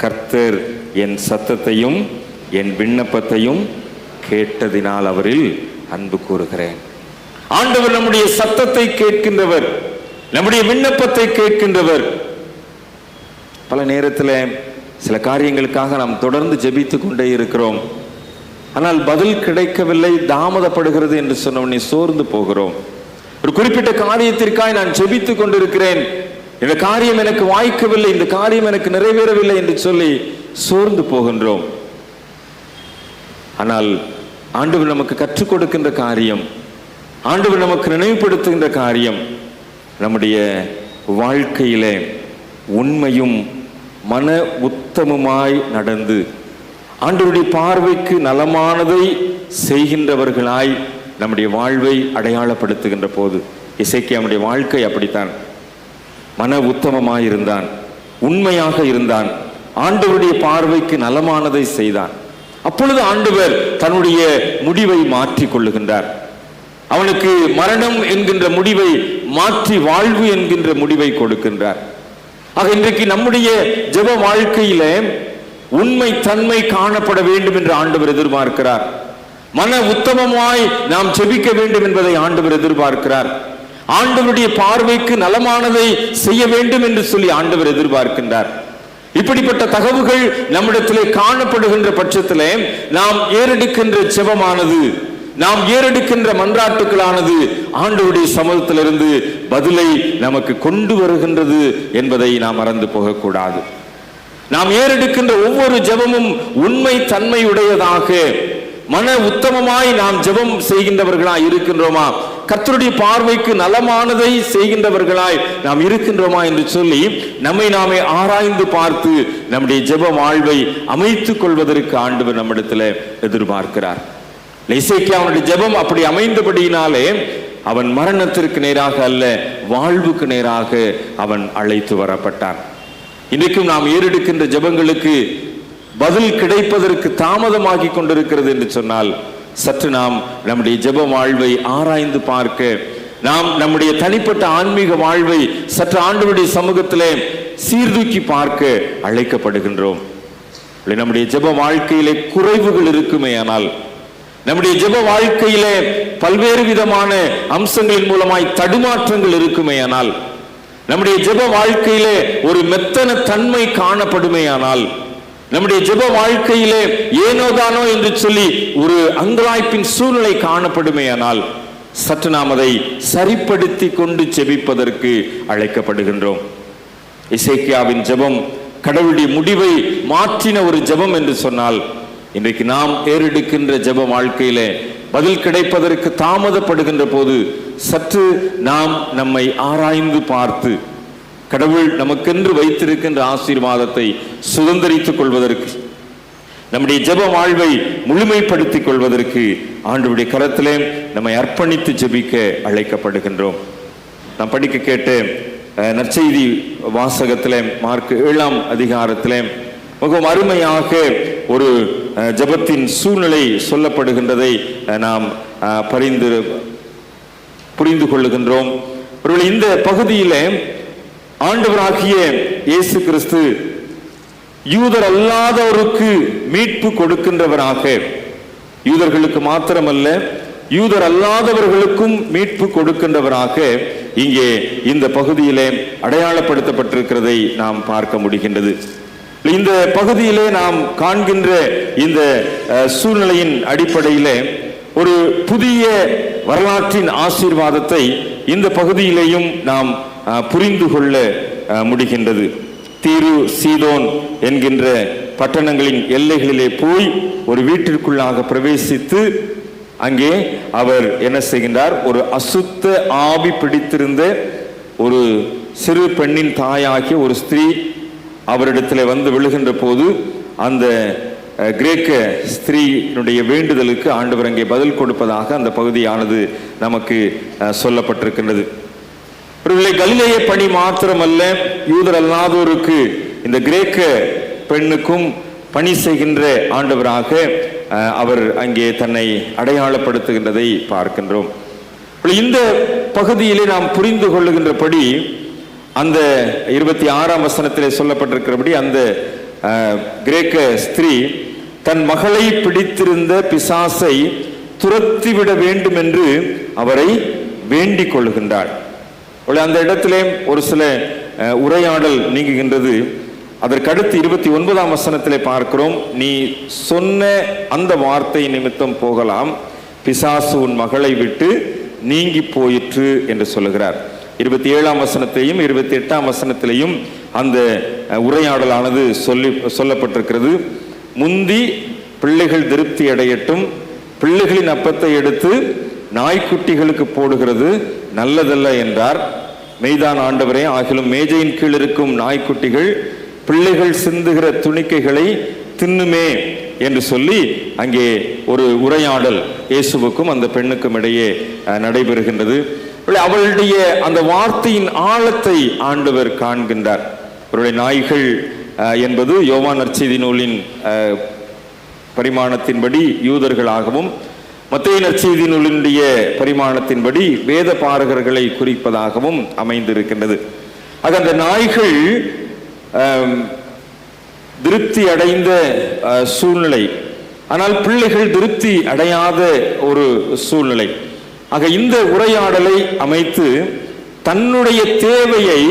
கர்த்தர் என் சத்தத்தையும் என் விண்ணப்பத்தையும் கேட்டதினால் அவரில் அன்பு கூறுகிறேன். ஆண்டவர் நம்முடைய சத்தத்தை கேட்கின்றவர், நம்முடைய விண்ணப்பத்தை கேட்கின்றவர். பல நேரத்தில் சில காரியங்களுக்காக நாம் தொடர்ந்து ஜெபித்துக் கொண்டே இருக்கிறோம், ஆனால் பதில் கிடைக்கவில்லை, தாமதப்படுகிறது என்று சொன்னவனே சோர்ந்து போகிறோம். ஒரு குறிப்பிட்ட காரியத்திற்காக நான் ஜெபித்துக் கொண்டிருக்கிறேன், இந்த காரியம் எனக்கு வாய்க்கவில்லை, இந்த காரியம் எனக்கு நிறைவேறவில்லை என்று சொல்லி சோர்ந்து போகின்றோம். ஆனால் ஆண்டவர் நமக்கு கற்றுக் கொடுக்கின்ற காரியம், ஆண்டவர் நமக்கு நினைவுபடுத்துகின்ற காரியம், நம்முடைய வாழ்க்கையிலே உண்மையும் மன உத்தமமாய் நடந்து ஆண்டவருடைய பார்வைக்கு நலமானதை செய்கின்றவர்களாய் நம்முடைய வாழ்வை அடையாளப்படுத்துகின்ற போது, எசேக்கியாவுடைய வாழ்க்கை அப்படித்தான். மன உத்தமமாய் இருந்தான், உண்மையாக இருந்தான், ஆண்டவருடைய பார்வைக்கு நலமானதை செய்தான். அப்பொழுது ஆண்டவர் தன்னுடைய முடிவை மாற்றிக் கொள்ளுகின்றார். அவனுக்கு மரணம் என்கின்ற முடிவை மாற்றி வாழ்வு என்கின்ற முடிவை கொடுக்கின்றார். ஆக இன்றைக்கு நம்முடைய ஜெப வாழ்க்கையில உண்மை தன்மை காணப்பட வேண்டும் என்று ஆண்டவர் எதிர்பார்க்கிறார். மன உத்தமமாய் நாம் ஜெபிக்க வேண்டும் என்பதை ஆண்டவர் எதிர்பார்க்கிறார். ஆண்டவருடைய பார்வைக்கு நலமானதை செய்ய வேண்டும் என்று சொல்லி ஆண்டவர் எதிர்பார்க்கின்றார். இப்படிப்பட்ட தகவல்கள் நம்மிடத்திலே காணப்படுகின்ற பட்சத்திலே நாம் ஏறெடுக்கின்ற ஜெபமானது, நாம் ஏறெடுக்கின்ற மன்றாட்டுகளானது ஆண்டவருடைய சமூகத்திலிருந்து பதிலை நமக்கு கொண்டு வருகின்றது என்பதை நாம் மறந்து போகக்கூடாது. நாம் ஏறெடுக்கின்ற ஒவ்வொரு ஜெபமும் உண்மை தன்மை உடையதாக, மன உத்தமமாய் நாம் ஜெபம் செய்கின்றவர்களாய் இருக்கின்றோமா, கர்த்தருடைய பார்வைக்கு நலமானதை செய்கின்றவர்களாய் நாம் இருக்கின்றோமா என்று சொல்லி நம்மை நாமே ஆராய்ந்து பார்த்து நம்முடைய ஜெப வாழ்வை அமைத்துக் கொள்வதற்கு ஆண்டவர் நம்மிடத்தில் எதிர்பார்க்கிறார். எசேக்கியாவுடைய ஜெபம் அப்படி அமைந்தபடியினாலே அவன் மரணத்திற்கு நேராக அல்ல, வாழ்வுக்கு நேராக அவன் அழைத்து வரப்பட்டான். இன்றைக்கும் நாம் ஏறெடுக்கின்ற ஜெபங்களுக்கு பதில் கிடைப்பதற்கு தாமதமாகி கொண்டிருக்கிறது என்று சொன்னால், சற்று நாம் நம்முடைய ஜெப வாழ்வை ஆராய்ந்து பார்க்க, நாம் நம்முடைய தனிப்பட்ட ஆன்மீக வாழ்வை சற்று ஆண்டவருடைய சமூகத்திலே சீர்தூக்கி பார்க்க அழைக்கப்படுகின்றோம். நம்முடைய ஜெப வாழ்க்கையிலே குறைவுகள் இருக்குமே ஆனால், நம்முடைய ஜெப வாழ்க்கையிலே பல்வேறு விதமான அம்சங்களின் மூலமாய் தடுமாற்றங்கள் இருக்குமே ஆனால், நம்முடைய ஜெப வாழ்க்கையிலே ஒரு மெத்தன தன்மை காணப்படுமே ஆனால், நம்முடைய ஜெப வாழ்க்கையிலே ஏனோதானோ என்று சொல்லி ஒரு அங்கலாய்ப்பின் சூழ்நிலை காணப்படுமே ஆனால், சற்று நாம் அதை சரிப்படுத்தி கொண்டு ஜெபிப்பதற்கு அழைக்கப்படுகின்றோம். எசேக்கியாவின் ஜெபம் கடவுளுடைய முடிவை மாற்றின ஒரு ஜெபம் என்று சொன்னால், இன்றைக்கு நாம் ஏறெடுக்கின்ற ஜெப வாழ்க்கையிலே பதில் கிடைப்பதற்கு தாமதப்படுகின்ற போது சற்று நாம் நம்மை ஆராய்ந்து பார்த்து கடவுள் நமக்கென்று வைத்திருக்கின்ற ஆசீர்வாதத்தை சுதந்திரித்துக் கொள்வதற்கு, நம்முடைய ஜெப வாழ்வை முழுமைப்படுத்திக் கொள்வதற்கு ஆண்டவருடைய கரத்திலே நம்மை அர்ப்பணித்து ஜெபிக்க அழைக்கப்படுகின்றோம். நாம் படிக்க கேட்ட நற்செய்தி வாசகத்திலே மார்க் 7ஆம் அதிகாரத்திலே மிகவும் அருமையாக ஒரு ஜெபத்தின் சூழ்நிலை சொல்லப்படுகின்றதை நாம் புரிந்து கொள்ளுகின்றோம். இந்த பகுதியிலே ஆண்டவராகிய இயேசு கிறிஸ்து யூதர் அல்லாதவருக்கு மீட்பு கொடுக்கின்றவராக, யூதர்களுக்கு மாத்திரமல்ல யூதர் அல்லாதவர்களுக்கும் மீட்பு கொடுக்கின்றவராக இங்கே இந்த பகுதியிலே அடையாளப்படுத்தப்பட்டிருக்கிறதை நாம் பார்க்க முடிகின்றது. இந்த பகுதியிலே நாம் காண்கின்ற இந்த சூழ்நிலையின் அடிப்படையிலே ஒரு புதிய வரலாற்றின் ஆசீர்வாதத்தை இந்த பகுதியிலேயும் நாம் புரிந்து கொள்ள முடிகின்றது. தீரு சீதோன் என்கின்ற பட்டணங்களின் எல்லைகளிலே போய் ஒரு வீட்டிற்குள்ளாக பிரவேசித்து அங்கே அவர் என்ன செய்கின்றார், ஒரு அசுத்த ஆவி பிடித்திருந்த ஒரு சிறு பெண்ணின் தாயாகிய ஒரு ஸ்திரீ அவரிடத்தில் வந்து விழுகின்ற போது அந்த கிரேக்க ஸ்திரீனுடைய வேண்டுதலுக்கு ஆண்டவர் அங்கே பதில் கொடுப்பதாக அந்த பகுதியானது நமக்கு சொல்லப்பட்டிருக்கின்றது. கலிலேய பணி மாத்திரமல்ல, யூதர் அல்லாதோருக்கு இந்த கிரேக்க பெண்ணுக்கும் பணி செய்கின்ற ஆண்டவராக அவர் அங்கே தன்னை அடையாளப்படுத்துகின்றதை பார்க்கின்றோம். இந்த பகுதியிலே நாம் புரிந்து கொள்ளுகின்றபடி அந்த 26ஆம் வசனத்திலே சொல்லப்பட்டிருக்கிறபடி அந்த கிரேக்க ஸ்திரீ தன் மகளை பிடித்திருந்த பிசாசை துரத்திவிட வேண்டும் என்று அவரை வேண்டிக் கொள்ளுகின்றாள். அந்த இடத்திலே ஒரு சில உரையாடல் நீங்குகின்றது. அதற்கடுத்து 29ஆம் வசனத்திலே பார்க்கிறோம், நீ சொன்ன அந்த வார்த்தை நிமித்தம் போகலாம், பிசாசு உன் மகளை விட்டு நீங்கி போயிற்று என்று சொல்லுகிறார். 27ஆம் வசனத்தையும் 28ஆம் வசனத்திலையும் அந்த உரையாடலானது சொல்லப்பட்டிருக்கிறது. முந்தி பிள்ளைகள் திருப்தி அடையட்டும், பிள்ளைகளின் அப்பத்தை எடுத்து நாய்க்குட்டிகளுக்கு போடுகிறது நல்லதல்ல என்றார். மெய்தான் ஆண்டவரே, ஆகிலும் மேஜையின் கீழ் இருக்கும் நாய்க்குட்டிகள் பிள்ளைகள் சிந்துகிற துணிக்கைகளை தின்னுமே என்று சொல்லி அங்கே ஒரு உரையாடல் இயேசுவுக்கும் அந்த பெண்ணுக்கும் இடையே நடைபெறுகின்றது. அவளுடைய அந்த வார்த்தையின் ஆழத்தை ஆண்டவர் காண்கின்றார். அவருடைய நாய்கள் என்பது யோவான் நற்செய்தி நூலின் பரிமாணத்தின்படி யூதர்களாகவும், மத்தேயு நற்செய்தி நூலினுடைய பரிமாணத்தின்படி வேத பாரகர்களை குறிப்பதாகவும் அமைந்திருக்கின்றது. ஆக அந்த நாய்கள் திருப்தி அடைந்த சூழ்நிலை. ஆனால் பிள்ளைகள் திருப்தி அடையாத ஒரு சூழ்நிலை. ஆக இந்த உரையாடலை அமைத்து தன்னுடைய தேவையை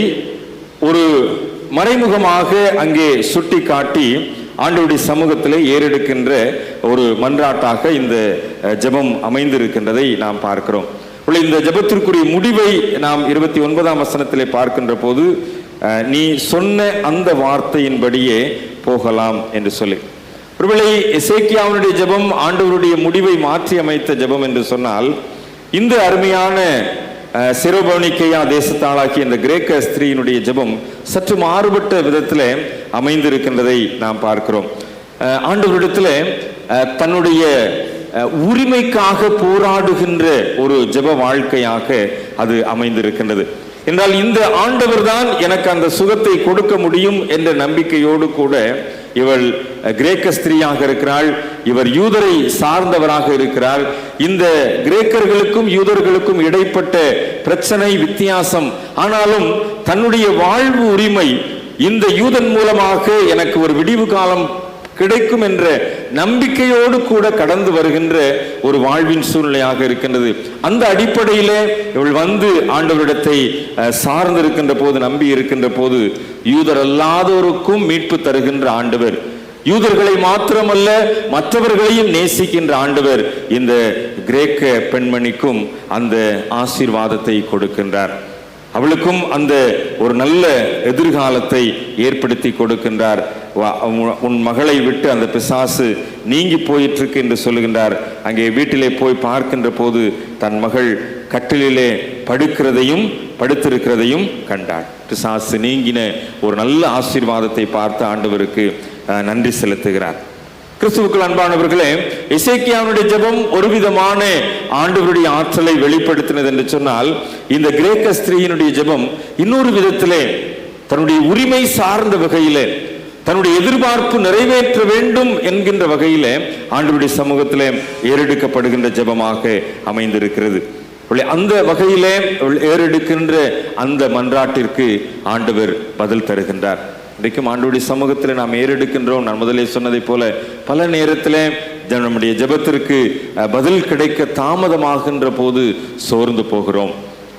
ஒரு மறைமுகமாக அங்கே சுட்டி காட்டி ஆண்டவருடைய சமூகத்திலே ஏறெடுக்கின்ற ஒரு மன்றாட்டாக இந்த ஜெபம் அமைந்திருக்கின்றதை நாம் பார்க்கிறோம். இந்த ஜெபத்திற்குரிய முடிவை நாம் 29ஆம் வசனத்திலே பார்க்கின்ற போது, நீ சொன்ன அந்த வார்த்தையின்படியே போகலாம் என்று சொல்லி, ஒருவேளை எசேக்கியாவுடைய ஜெபம் ஆண்டவருடைய முடிவை மாற்றி அமைத்த ஜெபம் என்று சொன்னால், இந்த அருமையான செரோபோனிக்கேயா தேசத்தாளாகிய இந்த கிரேக்க ஸ்திரீயினுடைய ஜெபம் சற்று மாறுபட்ட விதத்தில் அமைந்திருக்கின்றதை நாம் பார்க்கிறோம். ஆண்டவரிடத்தில் தன்னுடைய உரிமைக்காக போராடுகின்ற ஒரு ஜெப வாழ்க்கையாக அது அமைந்திருக்கின்றது. என்றால் இந்த ஆண்டவர் தான் எனக்கு அந்த சுகத்தை கொடுக்க முடியும் என்ற நம்பிக்கையோடு கூட இவள் கிரேக்க ஸ்திரீயாக இருக்கிறாள். இவர் யூதரை சார்ந்தவராக இருக்கிறார். இந்த கிரேக்கர்களுக்கும் யூதர்களுக்கும் இடைப்பட்ட பிரச்சனை வித்தியாசம். ஆனாலும் தன்னுடைய வாழ்வு உரிமை இந்த யூதன் மூலமாக எனக்கு ஒரு விடிவு காலம் கிடைக்கும் என்ற நம்பிக்கையோடு கூட கடந்து வருகின்ற ஒரு வாழ்வின் சூழ்நிலையாக இருக்கின்றது. அந்த அடிப்படையிலே இவள் வந்து ஆண்டவரிடத்தை சார்ந்திருக்கின்ற போது, நம்பி இருக்கின்ற போது, யூதர் அல்லாதோருக்கும் மீட்பு தருகின்ற ஆண்டவர், யூதர்களை மாத்திரமல்ல மற்றவர்களையும் நேசிக்கின்ற ஆண்டவர் இந்த கிரேக்க பெண்மணிக்கும் அந்த ஆசீர்வாதத்தை கொடுக்கின்றார். அவளுக்கும் அந்த ஒரு நல்ல எதிர்காலத்தை ஏற்படுத்தி கொடுக்கின்றார். உன் மகளை விட்டு அந்த பிசாசு நீங்கி போயிற்று என்று சொல்லுகின்றார். அங்கே வீட்டிலே போய் பார்க்கின்ற போது தன் மகள் கட்டிலே படுத்திருக்கிறதையும் கண்டாள். பிசாசு நீங்கின ஒரு நல்ல ஆசீர்வாதத்தை பார்த்து ஆண்டவருக்கு நன்றி செலுத்துகிறார். கிறிஸ்துவுக்குள் அன்பானவர்களே, எசேக்கியாவுடைய ஜெபம் ஒரு விதமான ஆண்டவருடைய ஆற்றலை வெளிப்படுத்தினது என்று சொன்னால், இந்த கிரேக்க ஸ்திரீயினுடைய ஜெபம் இன்னொரு விதத்திலே தன்னுடைய உரிமை சார்ந்த வகையிலே, தன்னுடைய எதிர்பார்ப்பு நிறைவேற்ற வேண்டும் என்கின்ற வகையிலே ஆண்டவருடைய சமூகத்திலே ஏறெடுக்கப்படுகின்ற ஜெபமாக அமைந்திருக்கிறது. அந்த வகையிலே ஏறெடுக்கின்ற அந்த மன்றாட்டிற்கு ஆண்டவர் பதில் தருகின்றார். இன்றைக்கும் ஆண்டவருடைய சமூகத்தில் நாம் ஏறெடுக்கின்றோம். நான் முதலே சொன்னதை போல பல நேரத்தில் நம்முடைய ஜெபத்திற்கு பதில் கிடைக்க தாமதமாகின்ற போது சோர்ந்து போகிறோம்.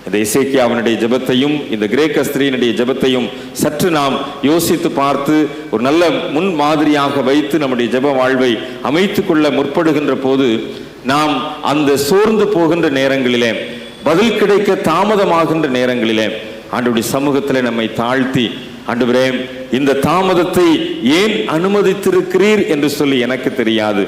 இந்த எசேக்கியாவினுடைய ஜெபத்தையும் இந்த கிரேக்க ஸ்திரீயினுடைய ஜெபத்தையும் சற்று நாம் யோசித்து பார்த்து ஒரு நல்ல முன் மாதிரியாக வைத்து நம்முடைய ஜெப வாழ்வை அமைத்து கொள்ள முற்படுகின்ற போது, நாம் அந்த சோர்ந்து போகின்ற நேரங்களிலே, பதில் கிடைக்க தாமதமாகின்ற நேரங்களிலே ஆண்டவருடைய சமூகத்தில் நம்மை தாழ்த்தி, ஆண்டவரே, இந்த தாமதத்தை ஏன் அனுமதித்திருக்கிறீர் என்று சொல்லி எனக்கு தெரியாது,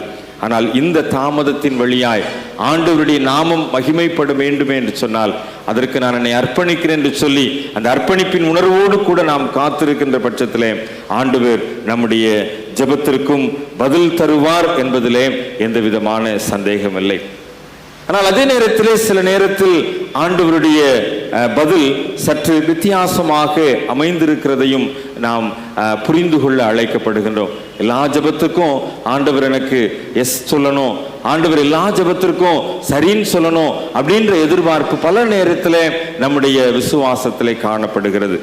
ஆனால் இந்த தாமதத்தின் வழியாய் ஆண்டவருடைய நாமம் மகிமைப்பட வேண்டும் என்று சொன்னால் அதற்கு நான் என்னை அர்ப்பணிக்கிறேன் என்று சொல்லி அந்த அர்ப்பணிப்பின் உணர்வோடு கூட நாம் காத்திருக்கின்ற பட்சத்திலே ஆண்டவர் நம்முடைய ஜெபத்திற்கும் பதில் தருவார் என்பதிலே எந்த விதமான சந்தேகம் இல்லை. ஆனால் அதே நேரத்திலே சில நேரத்தில் ஆண்டவருடைய பதில் சற்று வித்தியாசமாக அமைந்திருக்கிறதையும் நாம் புரிந்து கொள்ள அழைக்கப்படுகின்றோம். எல்லா ஜெபத்துக்கும் ஆண்டவர் எனக்கு எஸ் சொல்லணும், ஆண்டவர் எல்லா ஜெபத்திற்கும் சரின்னு சொல்லணும் அப்படின்ற எதிர்பார்ப்பு பல நேரத்தில் நம்முடைய விசுவாசத்திலே காணப்படுகிறது.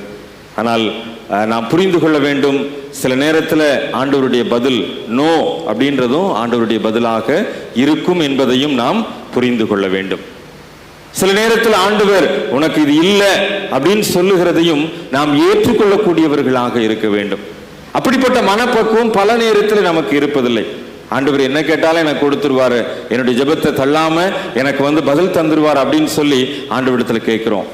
ஆனால் நாம் புரிந்து கொள்ள வேண்டும், சில நேரத்தில் ஆண்டவருடைய பதில் நோ அப்படின்றதும் ஆண்டவருடைய பதிலாக இருக்கும் என்பதையும் நாம் புரிந்து கொள்ள வேண்டும். சில நேரத்தில் ஆண்டவர் உனக்கு இது இல்லை அப்படின்னு சொல்லுகிறதையும் நாம் ஏற்றுக்கொள்ளக்கூடியவர்களாக இருக்க வேண்டும். அப்படிப்பட்ட மனப்பக்குவம் பல நேரத்தில் நமக்கு இருப்பதில்லை. ஆண்டவர் என்ன கேட்டாலும் எனக்கு கொடுத்துருவாரு, என்னுடைய ஜெபத்தை தள்ளாம எனக்கு பதில் தந்துருவார் அப்படின்னு சொல்லி ஆண்டவரிடத்தில் கேட்கிறோம்.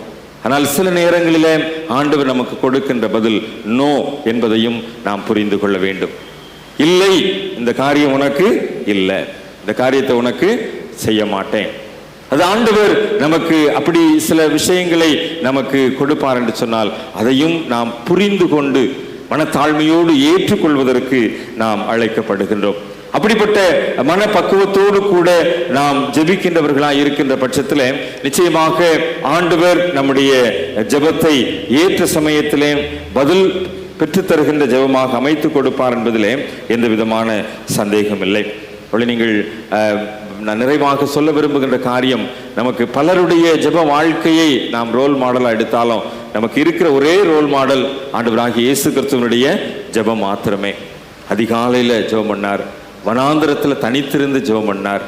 ஆனால் சில நேரங்களிலே ஆண்டவர் நமக்கு கொடுக்கின்ற பதில் நோ என்பதையும் நாம் புரிந்து கொள்ள வேண்டும். இல்லை, இந்த காரியம் உனக்கு இல்லை, இந்த காரியத்தை உனக்கு செய்ய மாட்டேன். அது ஆண்டவர் நமக்கு அப்படி சில விஷயங்களை நமக்கு கொடுப்பார் என்று சொன்னால் அதையும் நாம் புரிந்து கொண்டு மனத்தாழ்மையோடு ஏற்றுக்கொள்வதற்கு நாம் அழைக்கப்படுகின்றோம். அப்படிப்பட்ட மனப்பக்குவத்தோடு கூட நாம் ஜெபிக்கின்றவர்களாக இருக்கின்ற பட்சத்தில் நிச்சயமாக ஆண்டவர் நம்முடைய ஜெபத்தை ஏற்ற சமயத்திலே பதில் பெற்றுத்தருகின்ற ஜெபமாக அமைத்து கொடுப்பார் என்பதிலே எந்த விதமான சந்தேகம் இல்லை. நீங்கள் நான் நிறைவாக சொல்ல விரும்புகின்ற காரியம், நமக்கு பலருடைய ஜெப வாழ்க்கையை நாம் ரோல் மாடலாக எடுத்தாலும் நமக்கு இருக்கிற ஒரே ரோல் மாடல் ஆண்டவராகிய இயேசு கிறிஸ்துவினுடைய ஜெபம் மாத்திரமே. அதிகாலையில் ஜெபம் பண்ணார், வனாந்திரத்தில் தனித்திருந்து ஜெபம் பண்ணார்.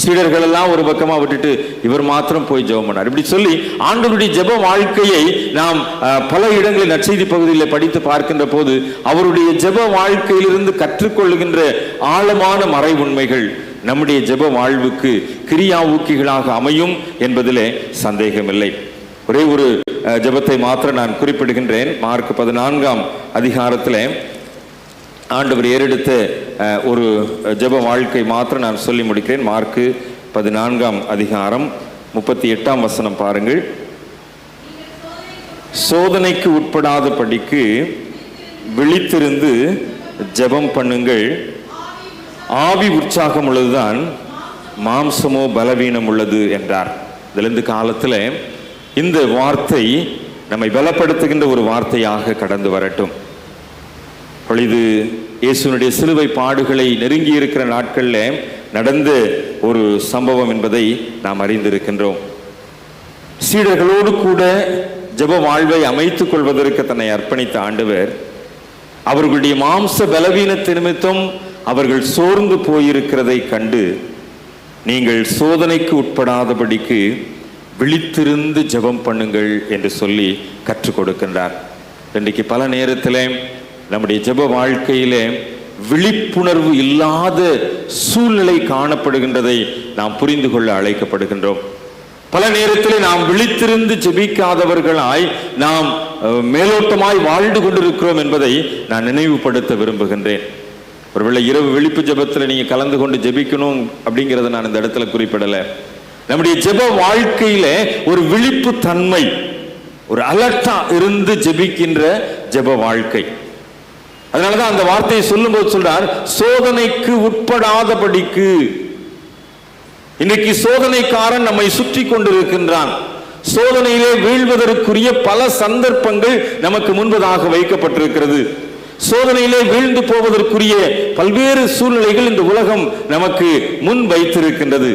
சீடர்கள் எல்லாம் ஒரு பக்கமாக விட்டுட்டு இவர் மாத்திரம் போய் ஜெபம் பண்ணார். இப்படி சொல்லி ஆண்டவருடைய ஜெப வாழ்க்கையை நாம் பல இடங்களில் நற்செய்தி பகுதியில் படித்து பார்க்கின்ற போது அவருடைய ஜெப வாழ்க்கையிலிருந்து கற்றுக்கொள்ளுகின்ற ஆழமான மறை உண்மைகள் நம்முடைய ஜெப வாழ்வுக்கு கிரியா ஊக்கிகளாக அமையும் என்பதிலே சந்தேகமில்லை. ஒரே ஒரு ஜெபத்தை மாத்திரம் நான் குறிப்பிடுகின்றேன். மார்க் 14ஆம் அதிகாரத்தில் ஆண்டவர் ஏறெடுத்த ஒரு ஜெப வாழ்க்கை மாத்திரம் நான் சொல்லி முடிக்கிறேன். மார்க் 14ஆம் அதிகாரம் 38ஆம் வசனம் பாருங்கள். சோதனைக்கு உட்படாதபடிக்கு விழித்திருந்து ஜெபம் பண்ணுங்கள். ஆவி உற்சாகம் உள்ளதுதான், மாம்சமோ பலவீனம் உள்ளது என்றார். இதிலிருந்து காலத்தில் இந்த வார்த்தை நம்மை பலப்படுத்துகின்ற ஒரு வார்த்தையாக கடந்து வரட்டும். இது இயேசுனுடைய சிலுவை பாடுகளை நெருங்கி இருக்கிற நாட்களில் நடந்த ஒரு சம்பவம் என்பதை நாம் அறிந்திருக்கின்றோம். சீடர்களோடு கூட ஜெப வாழ்வை அமைத்துக் கொள்வதற்கு தன்னை அர்ப்பணித்த ஆண்டவர் அவர்களுடைய மாம்ச பலவீனத்து நிமித்தம் அவர்கள் சோர்ந்து போயிருக்கிறதை கண்டு, நீங்கள் சோதனைக்கு உட்படாதபடிக்கு விழித்திருந்து ஜெபம் பண்ணுங்கள் என்று சொல்லி கற்றுக் கொடுக்கின்றார். இன்றைக்கு பல நேரத்தில் நம்முடைய ஜெப வாழ்க்கையிலே விழிப்புணர்வு இல்லாத சூழ்நிலை காணப்படுகின்றதை நாம் புரிந்து கொள்ள அழைக்கப்படுகின்றோம். பல நேரத்தில் நாம் விழித்திருந்து ஜெபிக்காதவர்களாய் நாம் மேலோட்டமாய் வாழ்ந்து கொண்டிருக்கிறோம் என்பதை நான் நினைவுபடுத்த விரும்புகின்றேன். ஒருவேளை இரவு விழிப்பு ஜெபத்தில் நீங்க கலந்து கொண்டு ஜெபிக்கணும் அப்படிங்கிறத நான் இந்த இடத்துல குறிப்பிடலை. நம்முடைய ஜெப வாழ்க்கையில ஒரு விழிப்பு தன்மை, ஒரு அலர்ட்டா இருந்து ஜெபிக்கின்ற ஜெப வாழ்க்கை. அதனாலதான் அந்த வார்த்தையை சொல்லும் போது சொல்றார், சோதனைக்கு உட்படாதபடிக்கு. இன்னைக்கு சோதனைக்காரன் நம்மை சுற்றி கொண்டிருக்கின்றான். சோதனையிலே வீழ்வதற்குரிய பல சந்தர்ப்பங்கள் நமக்கு முன்பதாக வைக்கப்பட்டிருக்கிறது. சோதனையிலே வீழ்ந்து போவதற்குரிய பல்வேறு சூழ்நிலைகள் இந்த உலகம் நமக்கு முன் வைத்திருக்கின்றது.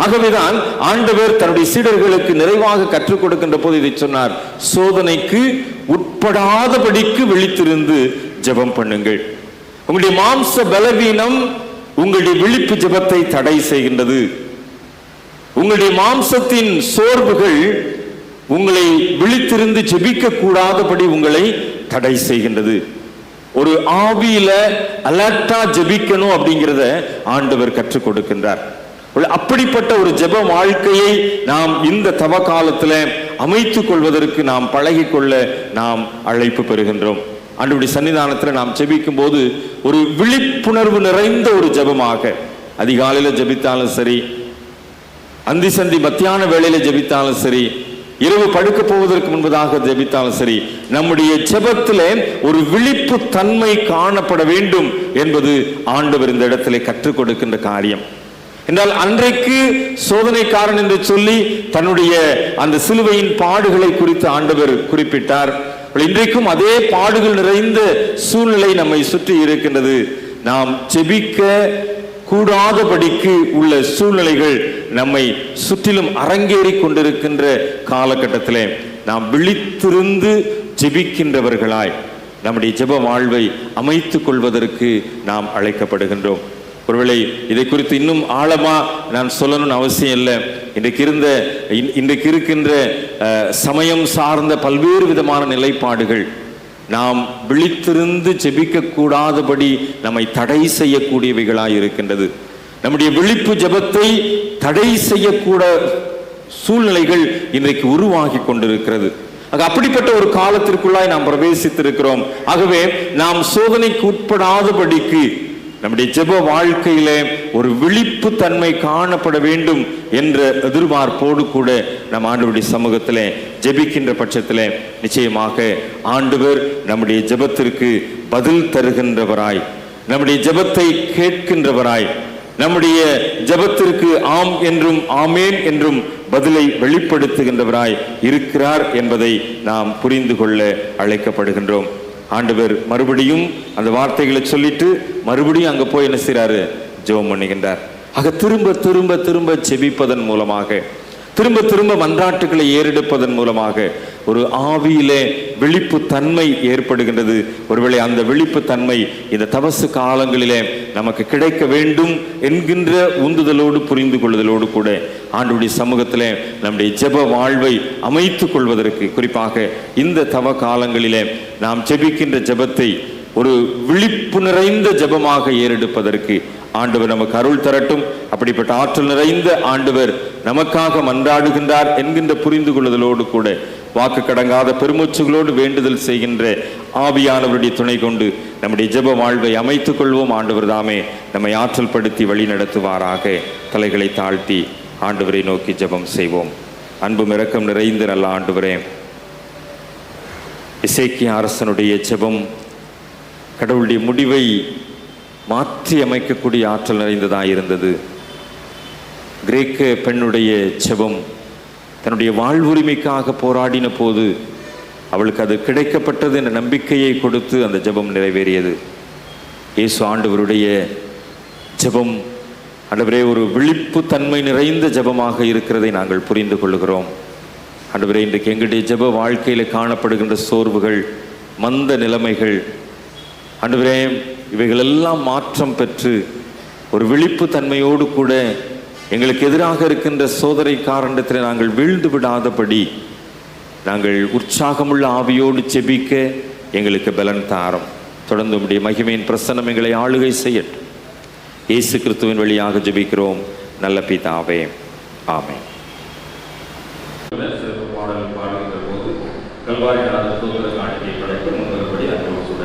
ஆகவேதான் ஆண்டவர் தன்னுடைய சீடர்களுக்கு நிறைவாக கற்றுக் கொடுக்கின்ற போது இதை சொன்னார், சோதனைக்கு உட்படாதபடிக்கு விழித்திருந்து ஜெபம் பண்ணுங்கள். உங்களுடைய மாம்ச பலவீனம் உங்களுடைய விழிப்பு ஜெபத்தை தடை செய்கின்றது. உங்களுடைய மாம்சத்தின் சோர்வுகள் உங்களை விழித்திருந்து ஜெபிக்க கூடாதபடி உங்களை தடை செய்கின்றது. ஒரு ஆவியில அலர்ட்டா ஜெபிக்கணும் அப்படிங்கிறத ஆண்டவர் கற்றுக் கொடுக்கின்றார். அப்படிப்பட்ட ஒரு ஜெப வாழ்க்கையை நாம் இந்த தவ காலத்தில் அமைத்துக் கொள்வதற்கு நாம் பழகிக்கொள்ள நாம் அழைப்பு பெறுகின்றோம். ஆண்டவருடைய சன்னிதானத்தில் நாம் ஜெபிக்கும் போது ஒரு விழிப்புணர்வு நிறைந்த ஒரு ஜெபமாக, அதிகாலையில் ஜெபித்தாலும் சரி, அந்தி சந்தி மத்தியான வேளையில ஜெபித்தாலும் சரி, இரவு படுக்க போவதற்கு முன்பதாக ஜெபித்தாலும் சரி, நம்முடைய ஜெபத்திலே ஒரு விழிப்பு தன்மை காணப்பட வேண்டும் என்பது ஆண்டவர் இந்த இடத்திலே கற்றுக் கொடுக்கின்ற காரியம். என்றால் அன்றைக்கு சோதனைக்காரன் என்று சொல்லி தன்னுடைய அந்த சிலுவையின் பாடுகளை குறித்து ஆண்டவர் குறிப்பிட்டார். இன்றைக்கும் அதே பாடுகள் நிறைந்த சூழ்நிலை நம்மை சுற்றி இருக்கின்றது. நாம் ஜெபிக்க கூடாதபடிக்கு உள்ள சூழ்நிலைகள் நம்மை சுற்றிலும் அரங்கேறி கொண்டிருக்கின்ற காலகட்டத்திலே நாம் விழித்திருந்து ஜெபிக்கின்றவர்களாய் நம்முடைய ஜெப வாழ்வை அமைத்துக் கொள்வதற்கு நாம் அழைக்கப்படுகின்றோம். ஒருவேளை இதை குறித்து இன்னும் ஆழமா நான் சொல்லணும்னு அவசியம் இல்லை. இன்றைக்கு இருக்கின்ற சமயம் சார்ந்த பல்வேறு விதமான நிலைப்பாடுகள் நாம் விழித்திருந்து ஜெபிக்க கூடாதபடி நம்மை தடை செய்யக்கூடியவைகளாய் இருக்கின்றது. நம்முடைய விழிப்பு ஜெபத்தை தடை செய்யக்கூட சூழ்நிலைகள் இன்றைக்கு உருவாகி கொண்டிருக்கிறது. அப்படிப்பட்ட ஒரு காலத்திற்குள்ளாய் நாம் பிரவேசித்திருக்கிறோம். ஆகவே நாம் சோதனைக்கு உட்படாதபடிக்கு நம்முடைய ஜெப வாழ்க்கையிலே ஒரு விழிப்பு தன்மை காணப்பட வேண்டும் என்ற எதிர்பார்ப்போடு கூட நம் ஆண்டவருடைய சமூகத்திலே ஜெபிக்கின்ற பட்சத்திலே நிச்சயமாக ஆண்டவர் நம்முடைய ஜெபத்திற்கு பதில் தருகின்றவராய், நம்முடைய ஜெபத்தை கேட்கின்றவராய், நம்முடைய ஜெபத்திற்கு ஆம் என்றும் ஆமேன் என்றும் பதிலை வெளிப்படுத்துகின்றவராய் இருக்கிறார் என்பதை நாம் புரிந்து கொள்ள அழைக்கப்படுகின்றோம். ஆண்டவர் மறுபடியும் அந்த வார்த்தைகளை சொல்லிட்டு மறுபடியும் அங்க போய் என்ன செய்றாரு, ஜெபம் பண்ணுகின்றார். ஆக திரும்ப திரும்ப திரும்ப ஜெபிப்பதன் மூலமாக, திரும்ப திரும்ப மன்றாட்டுகளை ஏறெடுப்பதன் மூலமாக ஒரு ஆவியிலே விழிப்பு தன்மை ஏற்படுகின்றது. ஒருவேளை அந்த விழிப்பு தன்மை இந்த தபசு காலங்களிலே நமக்கு கிடைக்க வேண்டும் என்கின்ற உந்துதலோடு புரிந்து கொள்ளுதலோடு கூட ஆண்டவருடைய சமூகத்திலே நம்முடைய ஜெப வாழ்வை அமைத்துக் கொள்வதற்கு, குறிப்பாக இந்த தவ காலங்களிலே நாம் ஜெபிக்கின்ற ஜெபத்தை ஒரு விழிப்பு நிறைந்த ஜெபமாக ஏறெடுப்பதற்கு ஆண்டவர் நமக்கு அருள் தரட்டும். அப்படிப்பட்ட ஆற்றல் நிறைந்த ஆண்டவர் நமக்காக மன்றாடுகின்றார் என்கின்ற புரிந்து கொள்ளுதலோடு கூட வாக்கு கடங்காத பெருமூச்சுகளோடு வேண்டுதல் செய்கின்ற ஆவியானவருடைய துணை கொண்டு நம்முடைய ஜெப வாழ்வை அமைத்துக் கொள்வோம். ஆண்டவர் தாமே நம்மை ஆற்றல் படுத்தி வழி நடத்துவாராக. தலைகளை தாழ்த்தி ஆண்டவரை நோக்கி ஜெபம் செய்வோம். அன்பும் இரக்கம் நிறைந்த நல்ல ஆண்டவரே, எசேக்கியா அரசனுடைய ஜெபம் கடவுளுடைய முடிவை மாற்றி அமைக்கக்கூடிய ஆற்றல் நிறைந்ததாக இருந்தது. கிரேக்க பெண்ணுடைய ஜெபம் தன்னுடைய வாழ்வுரிமைக்காக போராடின போது அவளுக்கு அது கிடைக்கப்பட்டது என்ற நம்பிக்கையை கொடுத்து அந்த ஜெபம் நிறைவேறியது. இயேசு ஆண்டவருடைய ஜெபம் ஆண்டவரே ஒரு விழிப்பு தன்மை நிறைந்த ஜெபமாக இருக்கிறதை நாங்கள் புரிந்து கொள்கிறோம். ஆண்டவரே, இன்றைக்கு எங்களுடைய ஜெப வாழ்க்கையில் காணப்படுகின்ற சோர்வுகள், மந்த நிலைமைகள், ஆண்டவரே இவைகளெல்லாம் மாற்றம் பெற்று ஒரு விழிப்பு தன்மையோடு கூட எங்களுக்கு எதிராக இருக்கின்ற சோதனை காரணத்தில் நாங்கள் வீழ்ந்து விடாதபடி நாங்கள் உற்சாகமுள்ள ஆவியோடு ஜெபிக்க எங்களுக்கு பலன் தாரும். தொடர்ந்து உம்முடைய மகிமையின் பிரசன்னம் எங்களை ஆளுகை செய்யட்டும். இயேசு கிறிஸ்துவின் வழியாக ஜெபிக்கிறோம் நல்ல பிதாவே, ஆமென். பாடல் பாடுகின்ற போது கல்வாரி சோதர காணிக்கை படைத்து முன்னபடி அன்போடு கூட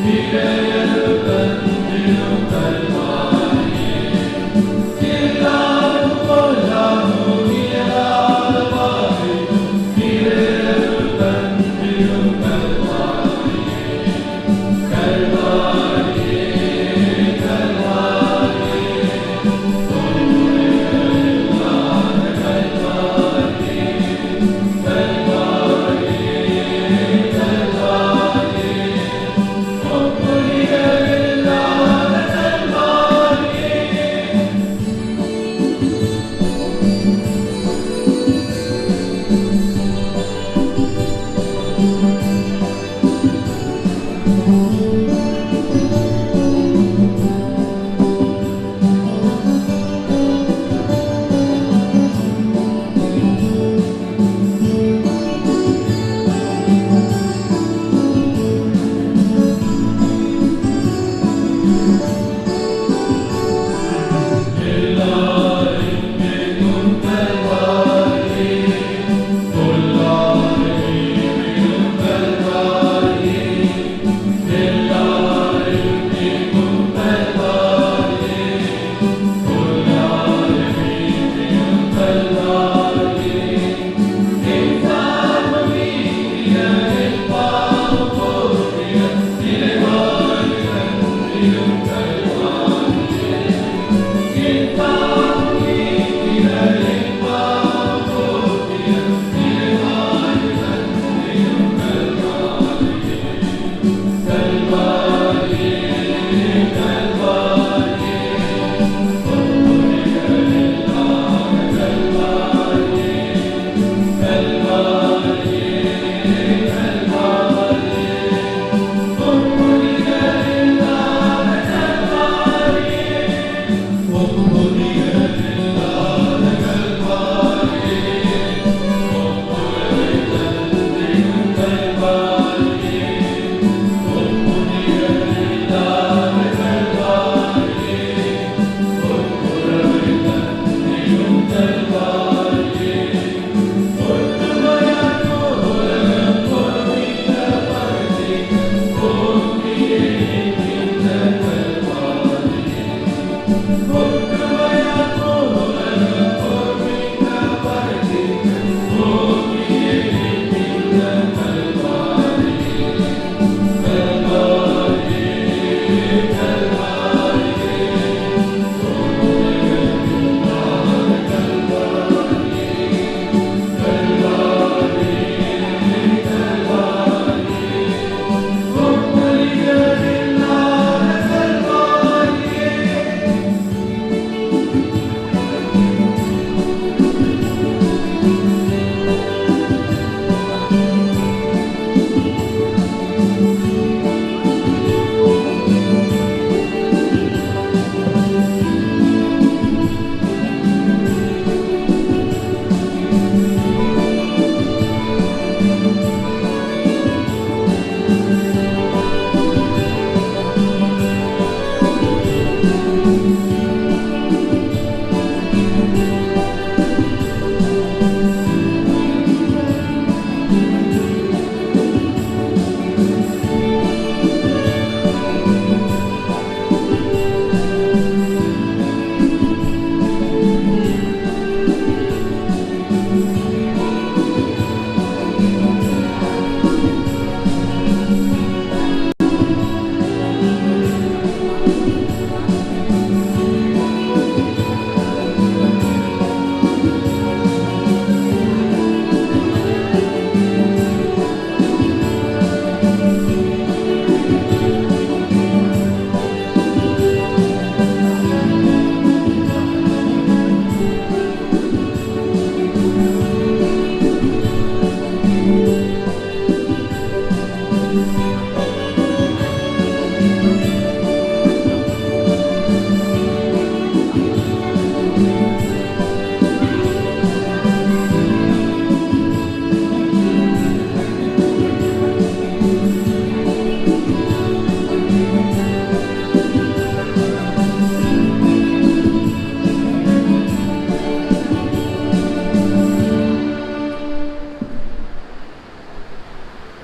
He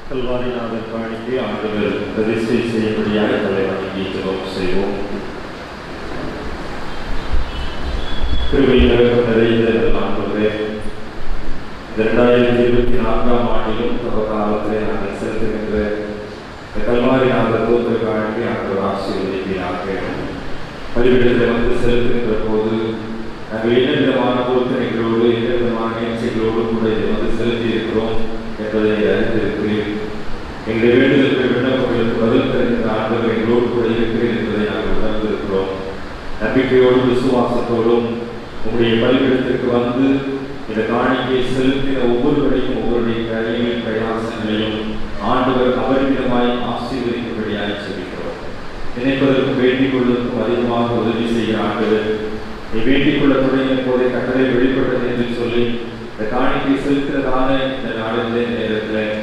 கல்வாரிநாதர் காணிக்கை ஆண்டவர் பிரதிஷ்டை செய்யும்படியாக தலைவணங்கி ஜெபம் செய்வோம். கிருபையின் இரக்கம் நிறைந்த ஆண்டவரே, 2024 ஆண்டிலும் தவக்காலத்திலே நாங்கள் செலுத்துகின்ற கல்வாரிநாதர் தோற்ற காணிக்கை ஆண்டவர் ஆசீர்வதிப்பீராக. பலிபீடத்தில் வந்து செலுத்துகின்ற போது நாங்கள் என்ன விதமான பொருத்தனைகளோடு என்ன விதமான நேர்ச்சிகளோடு கூட இதை வந்து செலுத்தி இருக்கிறோம் என்பதை அறிந்திருக்கிறேன். எங்களுடைய வேண்டுதலுக்கு விண்ணப்பங்களுக்கு பதில் தருகின்ற ஆண்டவர் எங்களோடு கூட இருக்கிறேன் என்பதை நாங்கள் உணர்ந்திருக்கிறோம். நம்பிக்கையோடும் விசுவாசத்தோடும் உங்களுடைய பலிபீடத்திற்கு வந்து இந்த காணிக்கையை செலுத்தின ஒவ்வொருவரையும் ஒவ்வொருடைய கரையிலும் பிரயாசங்களையும் ஆண்டவர் அபரிமிதமாய் ஆசீர்வதிக்கும்படியாக செல்கிறோம். நினைப்பதற்கும் வேண்டிக் கொள்வதற்கும் அதிகமாக உதவி செய்கிற ஆண்டவர், நீ வேண்டிக் கொள்ள தொடங்கிய போதே கட்டளை வெளிப்பட்டது என்று சொல்லி இந்த காணிக்கை செலுத்துறதான இந்த நாளிலே நேரத்தில்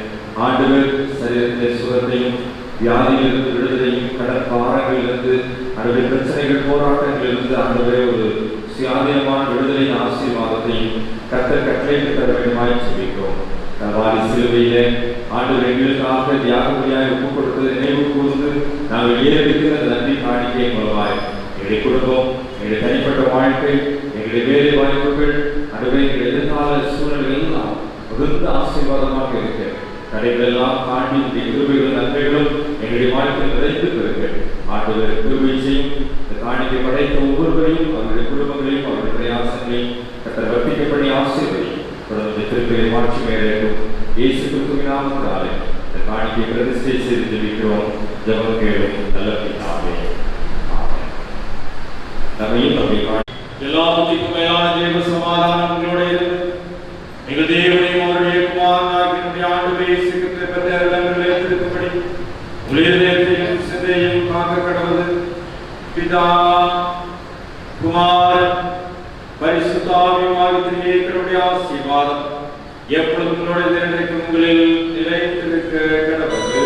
ஆண்டவர் சரீரத்திலே சுகத்தையும் வியாதியிலிருந்து விடுதலையும் கடற்பாரங்களிலிருந்து அவருடைய பிரச்சனைகள் போராட்டங்களிலிருந்து ஆண்டவரே ஒரு சுயாதீனமான விடுதலையின் ஆசீர்வாதத்தையும் கர்த்தர் கட்டளைக்கு தர வேண்டுமாய் சொல்லிக்கிறோம். கல்வாரி சிலுவையிலே ஆண்டவர் எங்களுக்காக தியாகபலியாய் ஒப்புக் கொடுத்தது நினைவு கூர்ந்து நாங்கள் ஏறெடுக்கிற நன்றி காணிக்கை மூலமாய் எங்களுடைய குடும்பம், எங்களுடைய தனிப்பட்ட வாழ்க்கை, எங்களுடைய வேலை வாய்ப்புகள், அதுவே எங்களுடைய எதிர்கால சூழ்நிலைகள் எல்லாம் மிகுந்த ஆசீர்வாதமாக இருக்கு. தடைகள் எல்லாம் தாண்டி இந்த கிருபைகளும் நன்மைகளும் எங்களுடைய வாழ்க்கையில் நிறைந்து பெறுங்க. ஆண்டவர் கிருபை செய்யும் இந்த காணிக்கை படைத்த ஒவ்வொருவரையும் அவருடைய குடும்பங்களையும் அவருடைய பிரயாசங்களையும் கர்த்தர் வர்த்திக்கப்படி ஆசீர்வதியும். தொடர்ந்து திருப்பதியை மாற்றி மேலும் இயேசு கிறிஸ்துவின் நாமத்தினாலே இந்த காணிக்கை பிரதிஷ்டை செய்து ஜெபிக்கிறோம். ஜெபம் கேளும் நல்ல பிதாவே. நம்மையும் நம்மை எல்லாத்துக்கும் மேலான தேவ சமாதானம் உங்களோட இருந்து எங்கள் தேவனையும் அவருடைய குமாரனாகிய ஆண்டவரே இயேசு கிறிஸ்துவை பற்றி அருளங்களை ஏற்றிருக்கும்படி உலகத்தையும் சிந்தையும் காக்க கடவுது. பிதா குமாரன் பரிசுத்த ஆவியானவரின் ஏகருடைய ஆசீர்வாதம் எப்பொழுதும் உங்களுடைய நிலைக்கும் உங்களில் நிலைத்திருக்க கடவுது.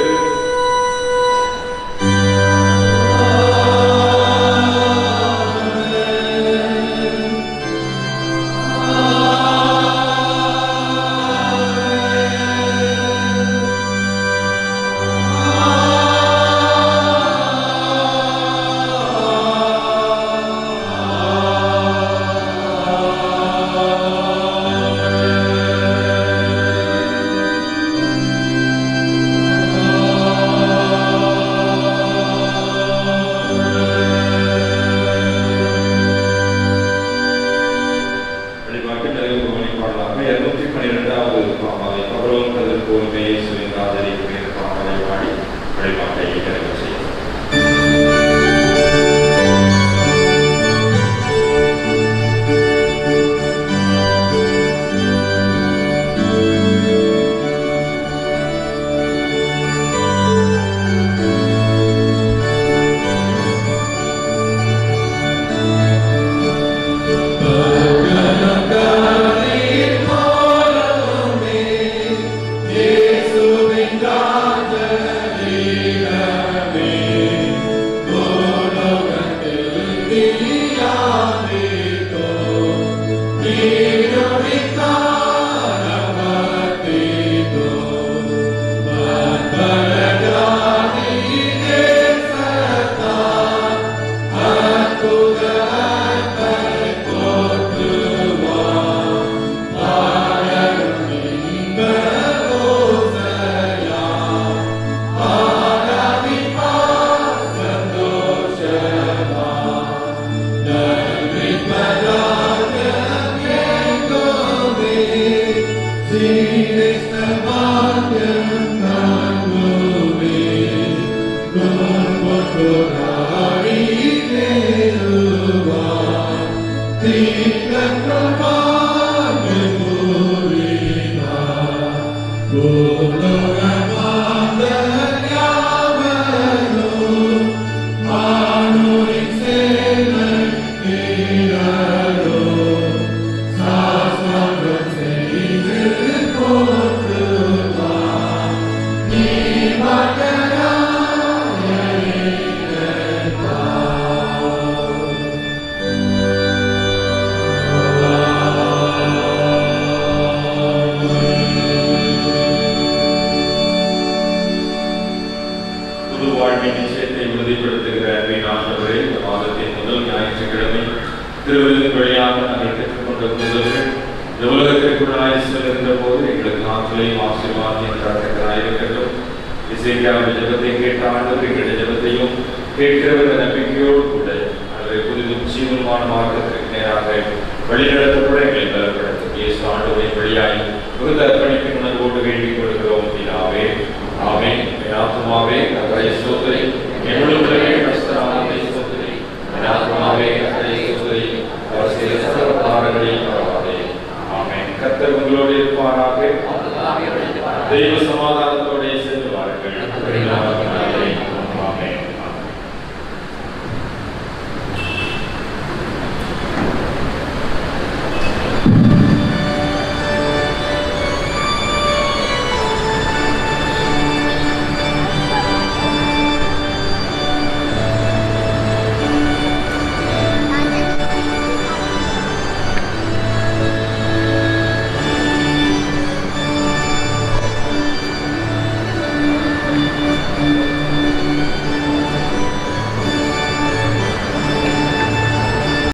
திருவள்ளுவர் வழியாக நாங்கள் பெற்றுக்கொண்ட புனிதர்கள் இந்த உலகத்திற்குள்ளாய் செல்கின்ற போது எங்களுக்கு ஆற்றலையும் ஆசீர்வாதத்தையும் தரத்தக்கதாக இருக்கட்டும். இசைக்கான ஜெபத்தை கேட்ட ஆண்டவர் எங்களுடைய ஜெபத்தையும் கேட்கிறவர் நம்பிக்கையோடு கூட அல்லது புதிதும் ஜீவனமான மார்க்கத்திற்கு நேராக வழிநடத்தப்பட எங்களை பலப்படுத்தும். இயேசு ஆண்டவரை வழியாய் மிகுந்த அர்ப்பணிக்கும் உணர்வோடு வேண்டிக் கொள்கிறோம். ஆமென். ஆமென். ஆத்துமாவே கர்த்தரை ஸ்தோத்திரி.